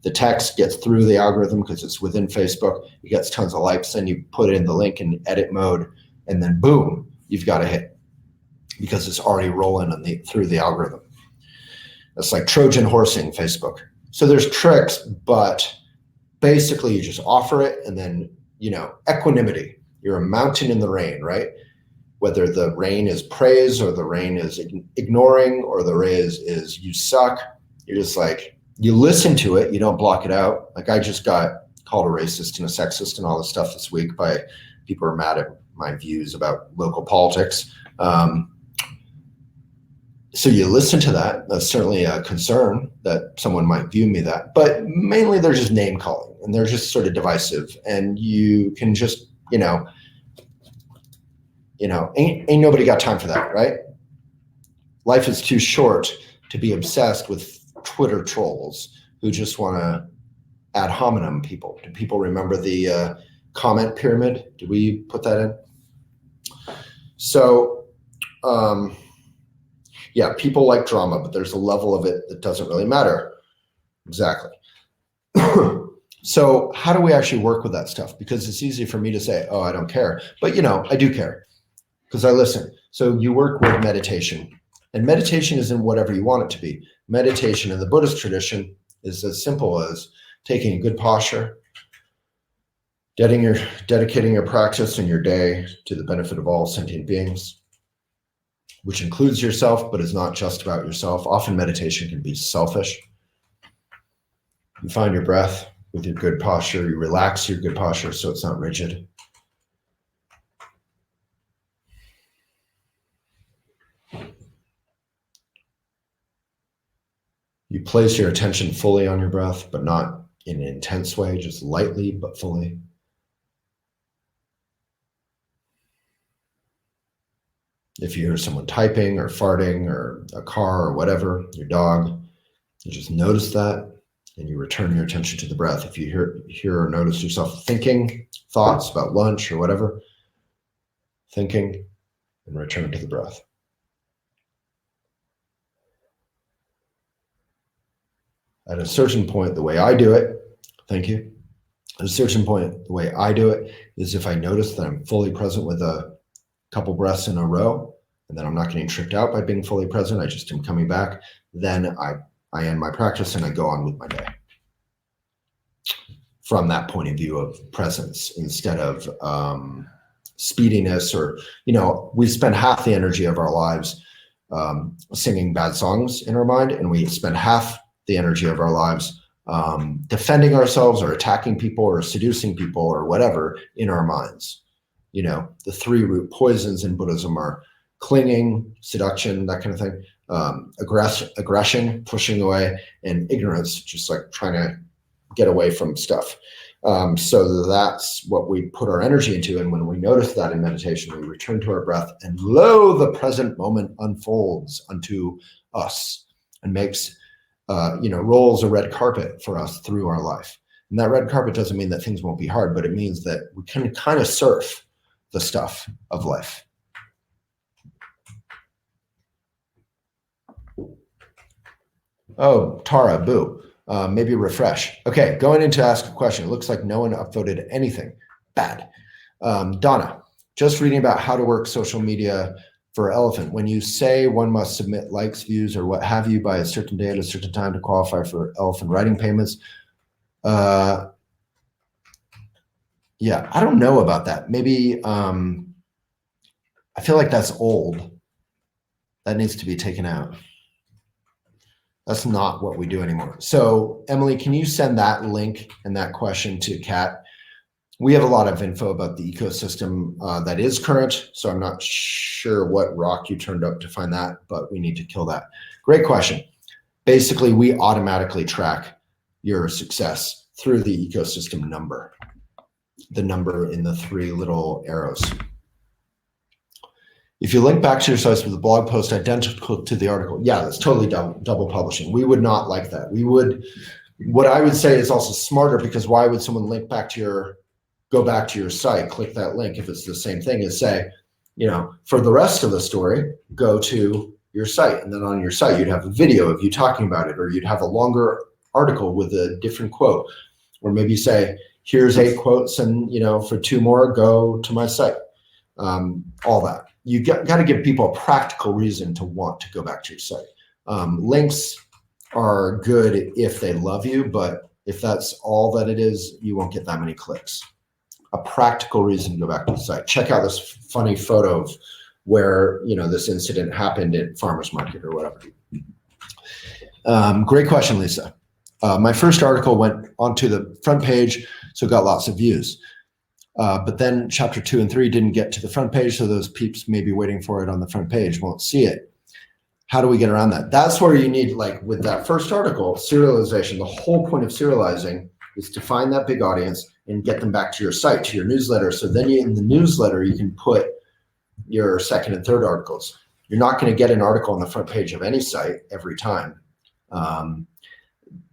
The text gets through the algorithm because it's within Facebook. It gets tons of likes. Then you put in the link in edit mode and then boom, you've got a hit because it's already rolling through the algorithm. It's like Trojan horsing Facebook. So there's tricks, but basically you just offer it and then, equanimity. You're a mountain in the rain, right? Whether the rain is praise or the rain is ignoring or the rain is you suck, you're just like, you listen to it, you don't block it out. Like I just got called a racist and a sexist and all this stuff this week by people who are mad at my views about local politics. So you listen to that. That's certainly a concern that someone might view me that, but mainly they're just name calling and they're just sort of divisive, and you can just, ain't nobody got time for that, right? Life is too short to be obsessed with Twitter trolls who just want to ad hominem people. Do people remember the comment pyramid? Did we put that in? So, yeah, people like drama, but there's a level of it that doesn't really matter. Exactly. So how do we actually work with that stuff? Because it's easy for me to say, oh, I don't care. But, I do care because I listen. So you work with meditation. And meditation isn't whatever you want it to be. Meditation in the Buddhist tradition is as simple as taking a good posture, dedicating your practice and your day to the benefit of all sentient beings, which includes yourself, but is not just about yourself. Often meditation can be selfish. You find your breath with your good posture. You relax your good posture so it's not rigid. You place your attention fully on your breath, but not in an intense way, just lightly, but fully. If you hear someone typing or farting or a car or whatever, your dog, you just notice that and you return your attention to the breath. If you hear or notice yourself thinking thoughts about lunch or whatever, thinking, and return to the breath. At a certain point, the way I do it, thank you. At a certain point, the way I do it is if I notice that I'm fully present with a couple breaths in a row, and then I'm not getting tripped out by being fully present, I just am coming back, then I end my practice and I go on with my day. From that point of view of presence instead of speediness or, we spend half the energy of our lives singing bad songs in our mind, and we spend half the energy of our lives defending ourselves or attacking people or seducing people or whatever in our minds. The three root poisons in Buddhism are clinging, seduction, that kind of thing, aggression, pushing away, and ignorance, just like trying to get away from stuff. So that's what we put our energy into. And when we notice that in meditation, we return to our breath, and lo, the present moment unfolds unto us and makes, rolls a red carpet for us through our life. And that red carpet doesn't mean that things won't be hard, but it means that we can kind of surf the stuff of life. Oh, Tara, boo. Maybe refresh. Okay, going in to ask a question. It looks like no one upvoted anything. Bad. Donna, just reading about how to work social media for Elephant. When you say one must submit likes, views, or what have you by a certain day at a certain time to qualify for Elephant writing payments, yeah, I don't know about that. Maybe I feel like that's old. That needs to be taken out. That's not what we do anymore. So Emily, can you send that link and that question to Kat? We have a lot of info about the ecosystem that is current, so I'm not sure what rock you turned up to find that, but we need to kill that. Great question. Basically, we automatically track your success through the ecosystem number, the number in the 3 little arrows. If you link back to your sites with a blog post identical to the article, yeah, that's totally double publishing. We would not like that. What I would say is also smarter, because why would someone go back to your site, click that link if it's the same thing as say, for the rest of the story, go to your site. And then on your site, you'd have a video of you talking about it, or you'd have a longer article with a different quote, or maybe say, here's 8 quotes and, for 2 more, go to my site. All that. You got to give people a practical reason to want to go back to your site. Links are good if they love you, but if that's all that it is, you won't get that many clicks. A practical reason to go back to the site. Check out this funny photo of where this incident happened at farmer's market or whatever. Great question, Lisa. My first article went onto the front page, so it got lots of views. But then chapter 2 and 3 didn't get to the front page, so those peeps maybe waiting for it on the front page won't see it. How do we get around that? That's where you need, like with that first article, serialization. The whole point of serializing is to find that big audience and get them back to your site, to your newsletter. So then in the newsletter, you can put your second and third articles. You're not going to get an article on the front page of any site every time.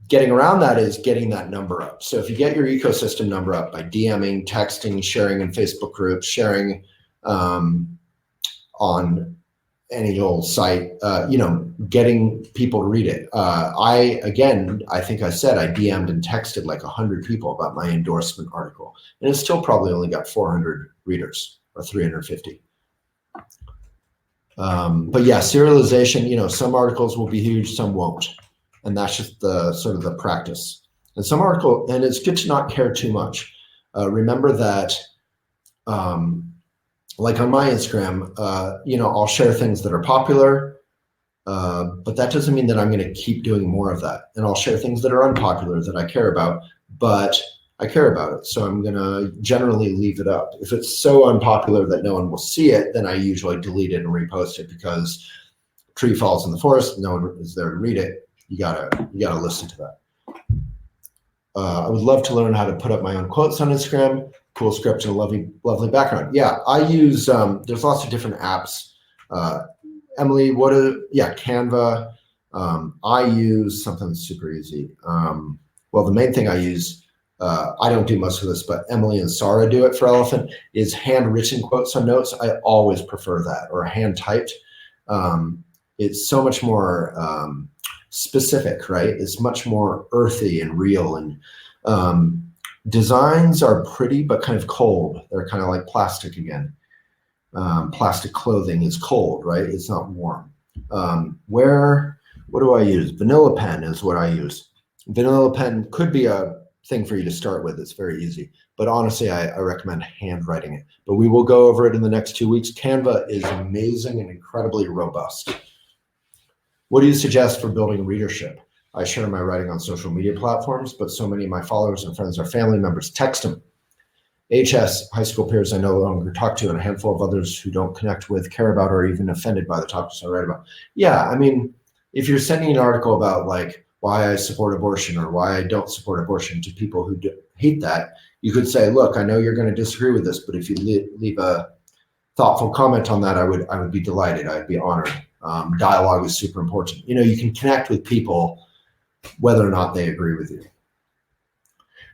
Getting around that is getting that number up. So if you get your ecosystem number up by DMing, texting, sharing in Facebook groups, sharing on any old site, getting people to read it. I think I said I DM'd and texted like 100 people about my endorsement article, and it's still probably only got 400 readers or 350. But yeah, serialization, some articles will be huge, some won't. And that's just the sort of the practice. And it's good to not care too much. Remember that, like on my Instagram, I'll share things that are popular, but that doesn't mean that I'm going to keep doing more of that. And I'll share things that are unpopular that I care about, but I care about it. So I'm going to generally leave it up. If it's so unpopular that no one will see it, then I usually delete it and repost it, because tree falls in the forest, no one is there to read it. You gotta listen to that. I would love to learn how to put up my own quotes on Instagram. Cool script and a lovely background. Yeah, I use, there's lots of different apps. Emily, Canva. I use something super easy. The main thing I use, I don't do most of this, but Emily and Sarah do it for Elephant, is handwritten quotes on notes. I always prefer that, or hand typed. It's so much more specific, right? It's much more earthy and real, and designs are pretty but kind of cold. They're kind of like plastic again. Plastic clothing is cold, right? It's not warm. What do I use? Vanilla pen is what I use. Vanilla pen could be a thing for you to start with. It's very easy, but honestly, I recommend handwriting it. But we will go over it in the next 2 weeks. Canva is amazing and incredibly robust. What do you suggest for building readership? I share my writing on social media platforms, but so many of my followers and friends are family members. Text them. HS, high school peers I no longer talk to, and a handful of others who don't connect with, care about, or even offended by the topics I write about. Yeah, I mean, if you're sending an article about like why I support abortion or why I don't support abortion to people who hate that, you could say, look, I know you're going to disagree with this, but if you leave a thoughtful comment on that, I would be delighted. I'd be honored. Dialogue is super important. You can connect with people whether or not they agree with you.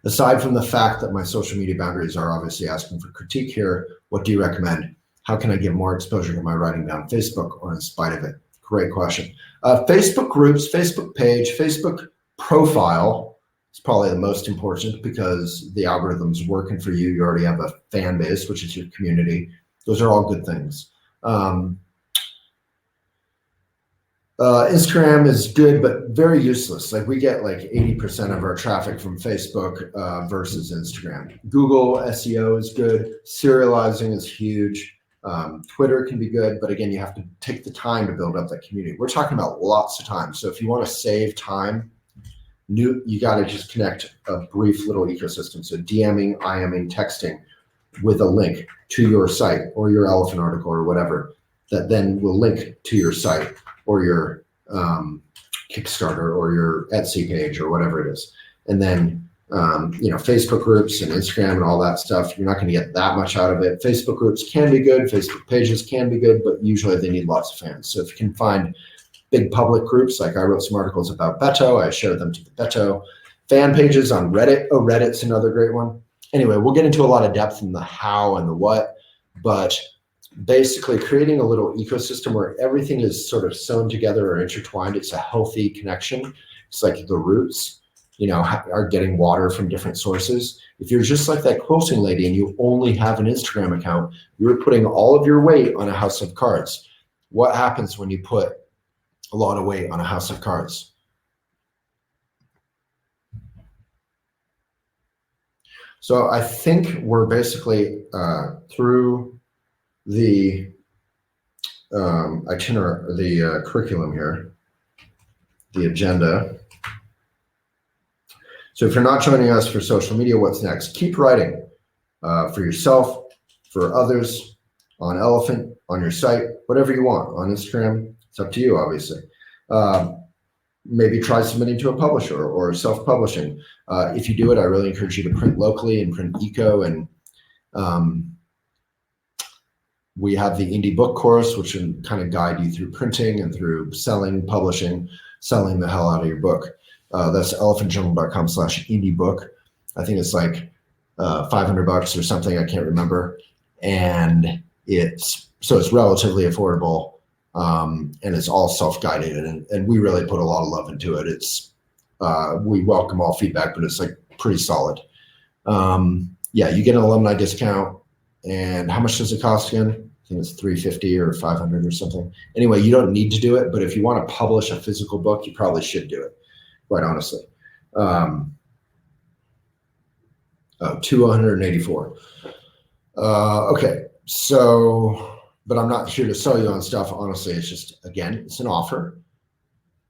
Aside from the fact that my social media boundaries are obviously asking for critique here, what do you recommend? How can I give more exposure to my writing on Facebook or in spite of it? Great question. Facebook groups, Facebook page, Facebook profile is probably the most important, because the algorithm's working for you. You already have a fan base, which is your community. Those are all good things. Instagram is good, but very useless. Like we get like 80% of our traffic from Facebook versus Instagram. Google SEO is good. Serializing is huge. Twitter can be good, but again, you have to take the time to build up that community. We're talking about lots of time. So if you want to save time, you got to just connect a brief little ecosystem. So DMing, IMing, texting with a link to your site or your elephant article or whatever that then will link to your site or your Kickstarter or your Etsy page or whatever it is. And then, Facebook groups and Instagram and all that stuff, you're not going to get that much out of it. Facebook groups can be good. Facebook pages can be good, but usually they need lots of fans. So if you can find big public groups, like I wrote some articles about Beto, I shared them to the Beto fan pages on Reddit. Oh, Reddit's another great one. Anyway, we'll get into a lot of depth in the how and the what, but basically creating a little ecosystem where everything is sort of sewn together or intertwined. It's a healthy connection. It's like the roots, are getting water from different sources. If you're just like that quilting lady and you only have an Instagram account, you're putting all of your weight on a house of cards. What happens when you put a lot of weight on a house of cards? So I think we're basically through the itinerary, the curriculum here, the agenda. So if you're not joining us for social media, what's next? Keep writing for yourself, for others, on Elephant, on your site, whatever you want, on Instagram. It's up to you, obviously. Maybe try submitting to a publisher or self-publishing. If you do it, I really encourage you to print locally and print eco. And we have the indie book course, which can kind of guide you through printing and through selling, publishing, selling the hell out of your book. That's elephantjournal.com/indie book. I think it's like $500 or something. I can't remember. And it's relatively affordable. And it's all self-guided, and we really put a lot of love into it. It's we welcome all feedback, but it's like pretty solid. You get an alumni discount. And how much does it cost again? I think it's $350 or $500 or something. Anyway, you don't need to do it, but if you want to publish a physical book, you probably should do it, quite honestly. $284. Okay, so, but I'm not here to sell you on stuff. Honestly, it's just, again, it's an offer.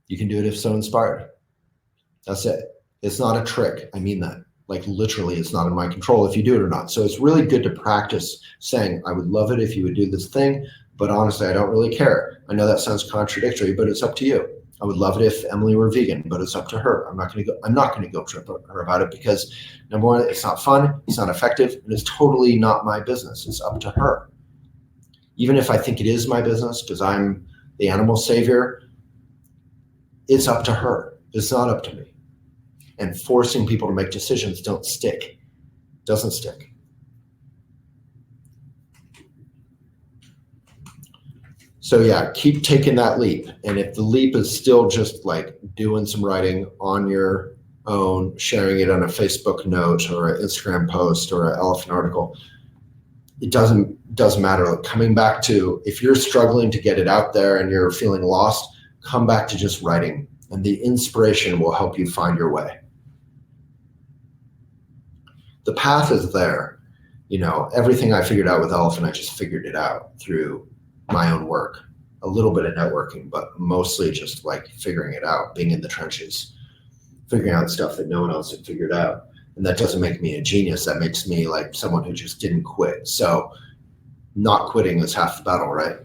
You can do it if so inspired. That's it. It's not a trick. I mean that. Like literally, it's not in my control if you do it or not. So it's really good to practice saying, I would love it if you would do this thing, but honestly, I don't really care. I know that sounds contradictory, but it's up to you. I would love it if Emily were vegan, but it's up to her. I'm not going to go trip her about it because, number one, it's not fun, it's not effective, and it's totally not my business. It's up to her. Even if I think it is my business because I'm the animal savior, it's up to her. It's not up to me. And forcing people to make decisions doesn't stick. So yeah, keep taking that leap. And if the leap is still just like doing some writing on your own, sharing it on a Facebook note or an Instagram post or an Elephant article, it doesn't matter. Like coming back to, if you're struggling to get it out there and you're feeling lost, come back to just writing, and the inspiration will help you find your way. The path is there. Everything I figured out with Elephant, I just figured it out through my own work, a little bit of networking, but mostly just like figuring it out, being in the trenches, figuring out stuff that no one else had figured out. And that doesn't make me a genius. That makes me like someone who just didn't quit. So not quitting is half the battle, right?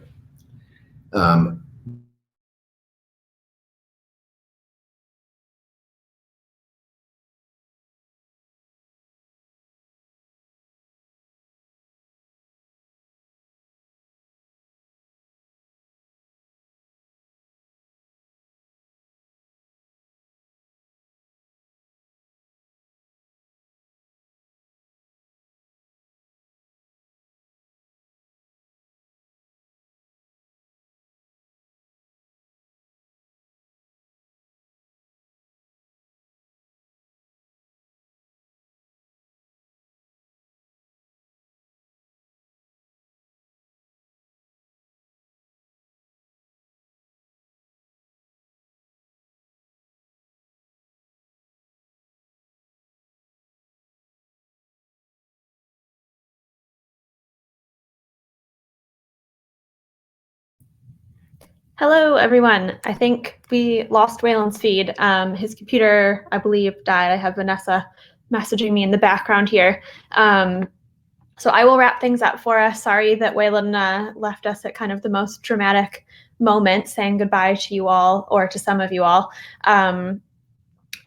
Hello, everyone. I think we lost Waylon's feed. His computer, I believe, died. I have Vanessa messaging me in the background here. So I will wrap things up for us. Sorry that Waylon left us at kind of the most dramatic moment, saying goodbye to you all, or to some of you all.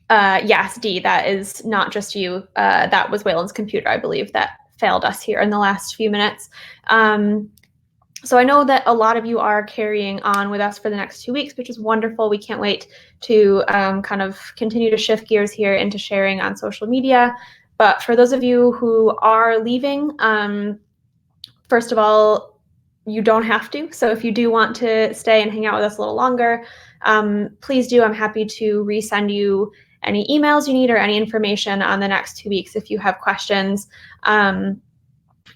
Yes, Dee, that is not just you. That was Waylon's computer, I believe, that failed us here in the last few minutes. So I know that a lot of you are carrying on with us for the next 2 weeks, which is wonderful. We can't wait to kind of continue to shift gears here into sharing on social media. But for those of you who are leaving, first of all, you don't have to. So if you do want to stay and hang out with us a little longer, please do. I'm happy to resend you any emails you need or any information on the next 2 weeks if you have questions.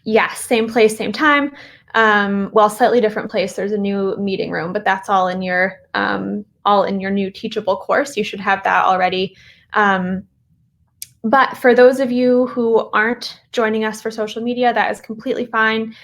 Yes, same place, same time. Well, slightly different place. There's a new meeting room, but that's all in your new Teachable course. You should have that already. But for those of you who aren't joining us for social media, that is completely fine.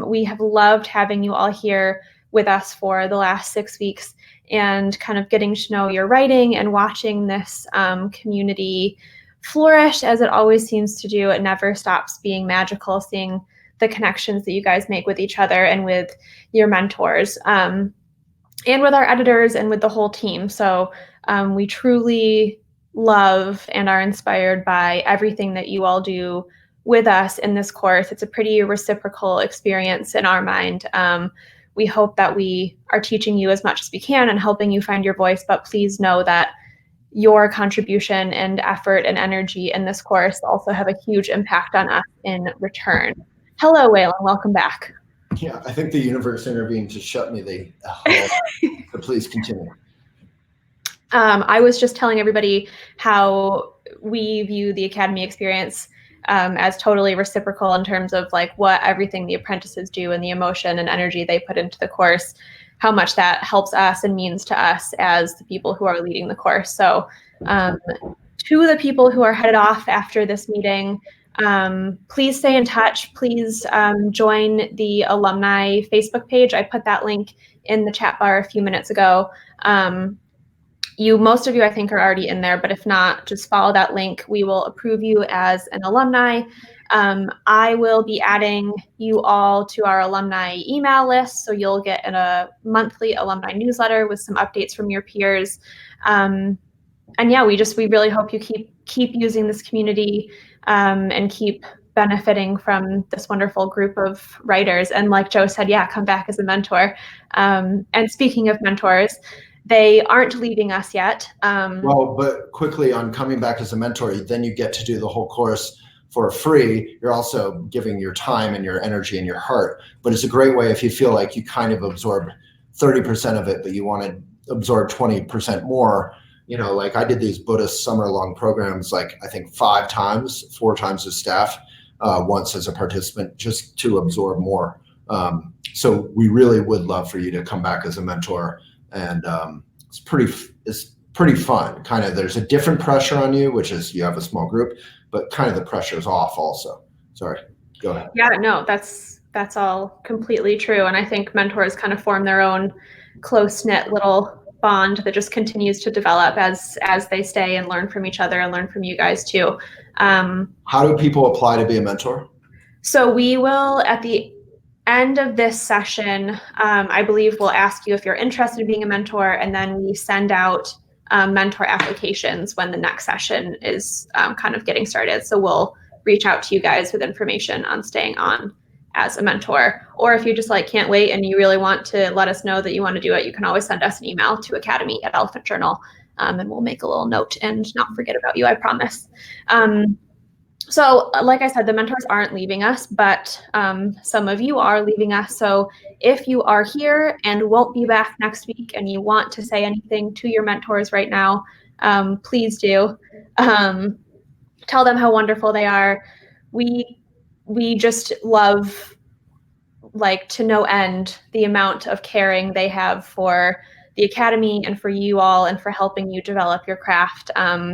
We have loved having you all here with us for the last 6 weeks and kind of getting to know your writing and watching this community flourish as it always seems to do. It never stops being magical, seeing the connections that you guys make with each other and with your mentors, and with our editors and with the whole team. So we truly love and are inspired by everything that you all do with us in this course. It's a pretty reciprocal experience in our mind. We hope that we are teaching you as much as we can and helping you find your voice, but please know that your contribution and effort and energy in this course also have a huge impact on us in return. Hello, Waylon. Welcome back. Yeah, I think the universe intervened to shut me so please continue. I was just telling everybody how we view the Academy experience as totally reciprocal in terms of like what everything the apprentices do and the emotion and energy they put into the course, how much that helps us and means to us as the people who are leading the course. So to the people who are headed off after this meeting, please stay in touch. Please join the alumni Facebook page. I put that link in the chat bar a few minutes ago. Most of you, I think, are already in there, but if not, just follow that link. We will approve you as an alumni. I will be adding you all to our alumni email list, so you'll get a monthly alumni newsletter with some updates from your peers. And yeah, we really hope you keep using this community and keep benefiting from this wonderful group of writers. And like Joe said, yeah, come back as a mentor. And speaking of mentors, they aren't leaving us yet. Well, but quickly on coming back as a mentor, then you get to do the whole course for free. You're also giving your time and your energy and your heart. But it's a great way if you feel like you kind of absorbed 30% of it, but you want to absorb 20% more. You know, like I did these Buddhist summer-long programs, like I think 4 times as staff, once as a participant, just to absorb more. So we really would love for you to come back as a mentor. And it's pretty fun. Kind of, there's a different pressure on you, which is you have a small group, but kind of the pressure is off also. Sorry, go ahead. Yeah, no, that's all completely true. And I think mentors kind of form their own close-knit little bond that just continues to develop as they stay and learn from each other and learn from you guys too. How do people apply to be a mentor? So we will, at the end of this session, I believe we'll ask you if you're interested in being a mentor, and then we send out mentor applications when the next session is kind of getting started. So we'll reach out to you guys with information on staying on as a mentor. Or if you just like can't wait and you really want to let us know that you want to do it, you can always send us an email to academy@Elephant Journal, and we'll make a little note and not forget about you, I promise. So like I said, the mentors aren't leaving us, but some of you are leaving us. So if you are here and won't be back next week and you want to say anything to your mentors right now, please do. Tell them how wonderful they are. We just love, like, to no end the amount of caring they have for the Academy and for you all and for helping you develop your craft.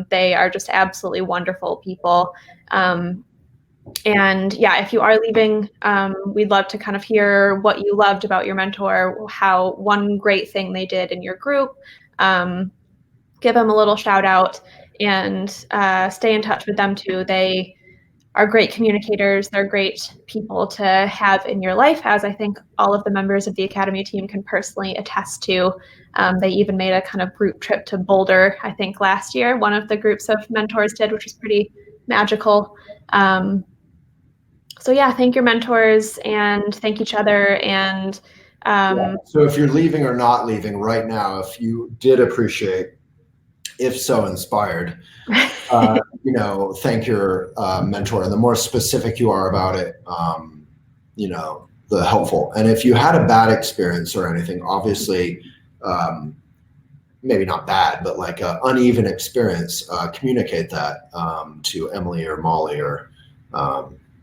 They are just absolutely wonderful people. And yeah, if you are leaving, we'd love to kind of hear what you loved about your mentor, how one great thing they did in your group. Give them a little shout out, and stay in touch with them too. They are great communicators. They're great people to have in your life, as I think all of the members of the Academy team can personally attest to. They even made a kind of group trip to Boulder, I think last year, one of the groups of mentors did, which was pretty magical. So yeah, thank your mentors and thank each other. And So if you're leaving or not leaving right now, if you did appreciate, if so inspired, thank your mentor. And the more specific you are about it, the helpful. And if you had a bad experience or anything, obviously, maybe not bad, but like an uneven experience, communicate that to Emily or Molly or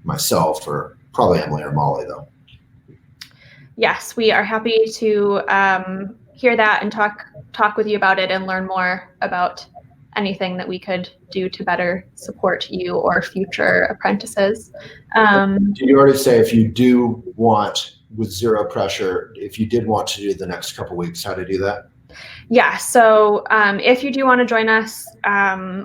myself, or probably Emily or Molly though. Yes, we are happy to hear that and talk with you about it and learn more about anything that we could do to better support you or future apprentices. Did you already say, if you do want, with zero pressure, if you did want to do the next couple weeks, how to do that? Yeah, so if you do want to join us,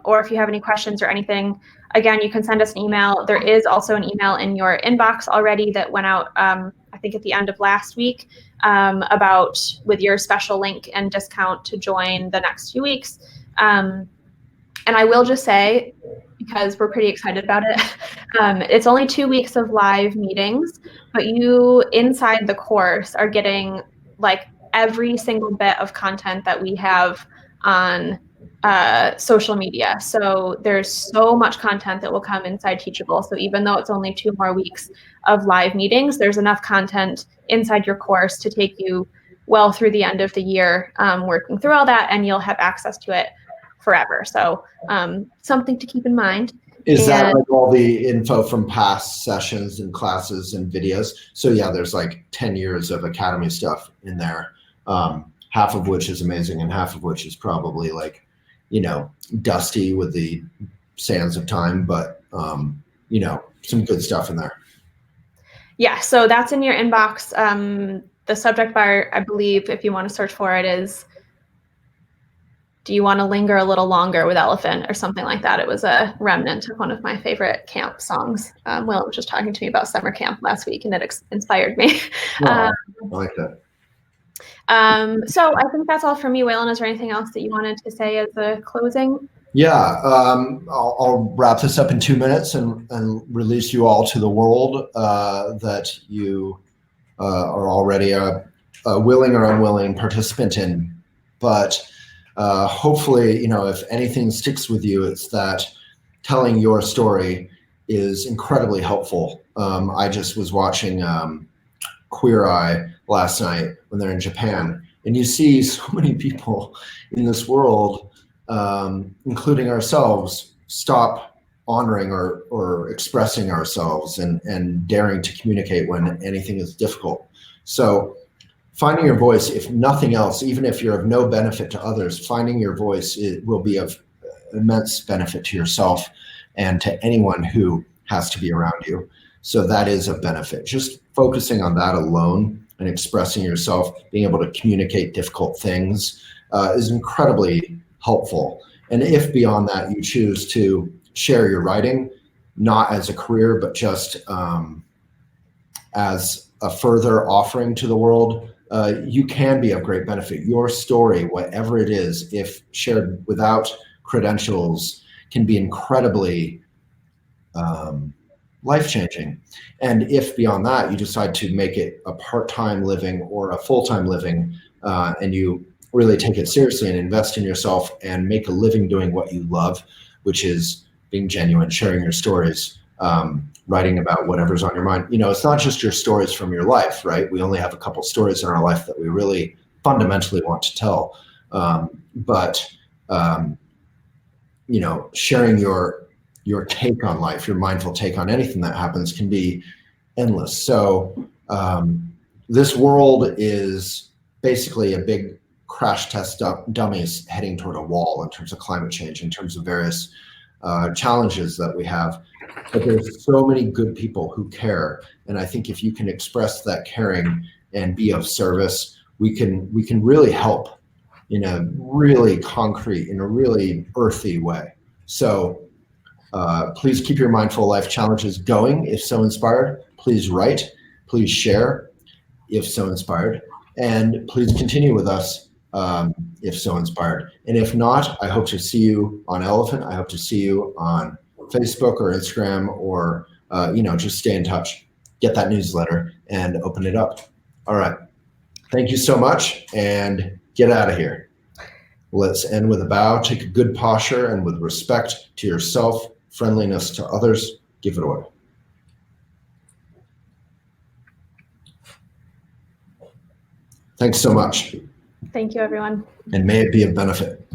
or if you have any questions or anything, again, you can send us an email. There is also an email in your inbox already that went out, I think at the end of last week, about with your special link and discount to join the next few weeks. And I will just say, because we're pretty excited about it, it's only 2 weeks of live meetings, but you inside the course are getting like every single bit of content that we have on social media. So there's so much content that will come inside Teachable. So even though it's only 2 more weeks of live meetings, there's enough content inside your course to take you well through the end of the year, working through all that, and you'll have access to it forever. So something to keep in mind. Is that like all the info from past sessions and classes and videos? So yeah, there's like 10 years of Academy stuff in there, half of which is amazing and half of which is probably like, dusty with the sands of time, but some good stuff in there. Yeah, so that's in your inbox. The subject bar, I believe, if you want to search for it, is "Do you want to linger a little longer with Elephant?" or something like that. It was a remnant of one of my favorite camp songs. Will was just talking to me about summer camp last week, and it inspired me. I like that. So I think that's all from me. Waylon, is there anything else that you wanted to say as a closing? Yeah, I'll wrap this up in 2 minutes and release you all to the world that you are already a willing or unwilling participant in. But hopefully, if anything sticks with you, it's that telling your story is incredibly helpful. I just was watching Queer Eye last night when they're in Japan, and you see so many people in this world, including ourselves, stop honoring or expressing ourselves and daring to communicate when anything is difficult. So finding your voice, if nothing else, even if you're of no benefit to others, finding your voice will be of immense benefit to yourself and to anyone who has to be around you. So that is a benefit. Just focusing on that alone and expressing yourself, being able to communicate difficult things is incredibly helpful. And if beyond that you choose to share your writing, not as a career, but just as a further offering to the world, you can be of great benefit. Your story, whatever it is, if shared without credentials, can be incredibly life-changing. And if beyond that you decide to make it a part-time living or a full-time living, and you really take it seriously and invest in yourself and make a living doing what you love, which is being genuine, sharing your stories, writing about whatever's on your mind. It's not just your stories from your life, right? We only have a couple stories in our life that we really fundamentally want to tell. But sharing your take on life, your mindful take on anything that happens can be endless. So this world is basically a big crash test dummies heading toward a wall in terms of climate change, in terms of various challenges that we have. But there's so many good people who care, and I think if you can express that caring and be of service, we can really help in a really concrete, in a really earthy way. So please keep your Mindful Life challenges going if so inspired. Please write, please share if so inspired, and please continue with us if so inspired. And if not, I hope to see you on Elephant. I hope to see you on Facebook or Instagram, or just stay in touch, get that newsletter and open it up. All right. Thank you so much, and get out of here. Let's end with a bow. Take a good posture, and with respect to yourself, friendliness to others, give it away. Thanks so much. Thank you, everyone. And may it be of benefit.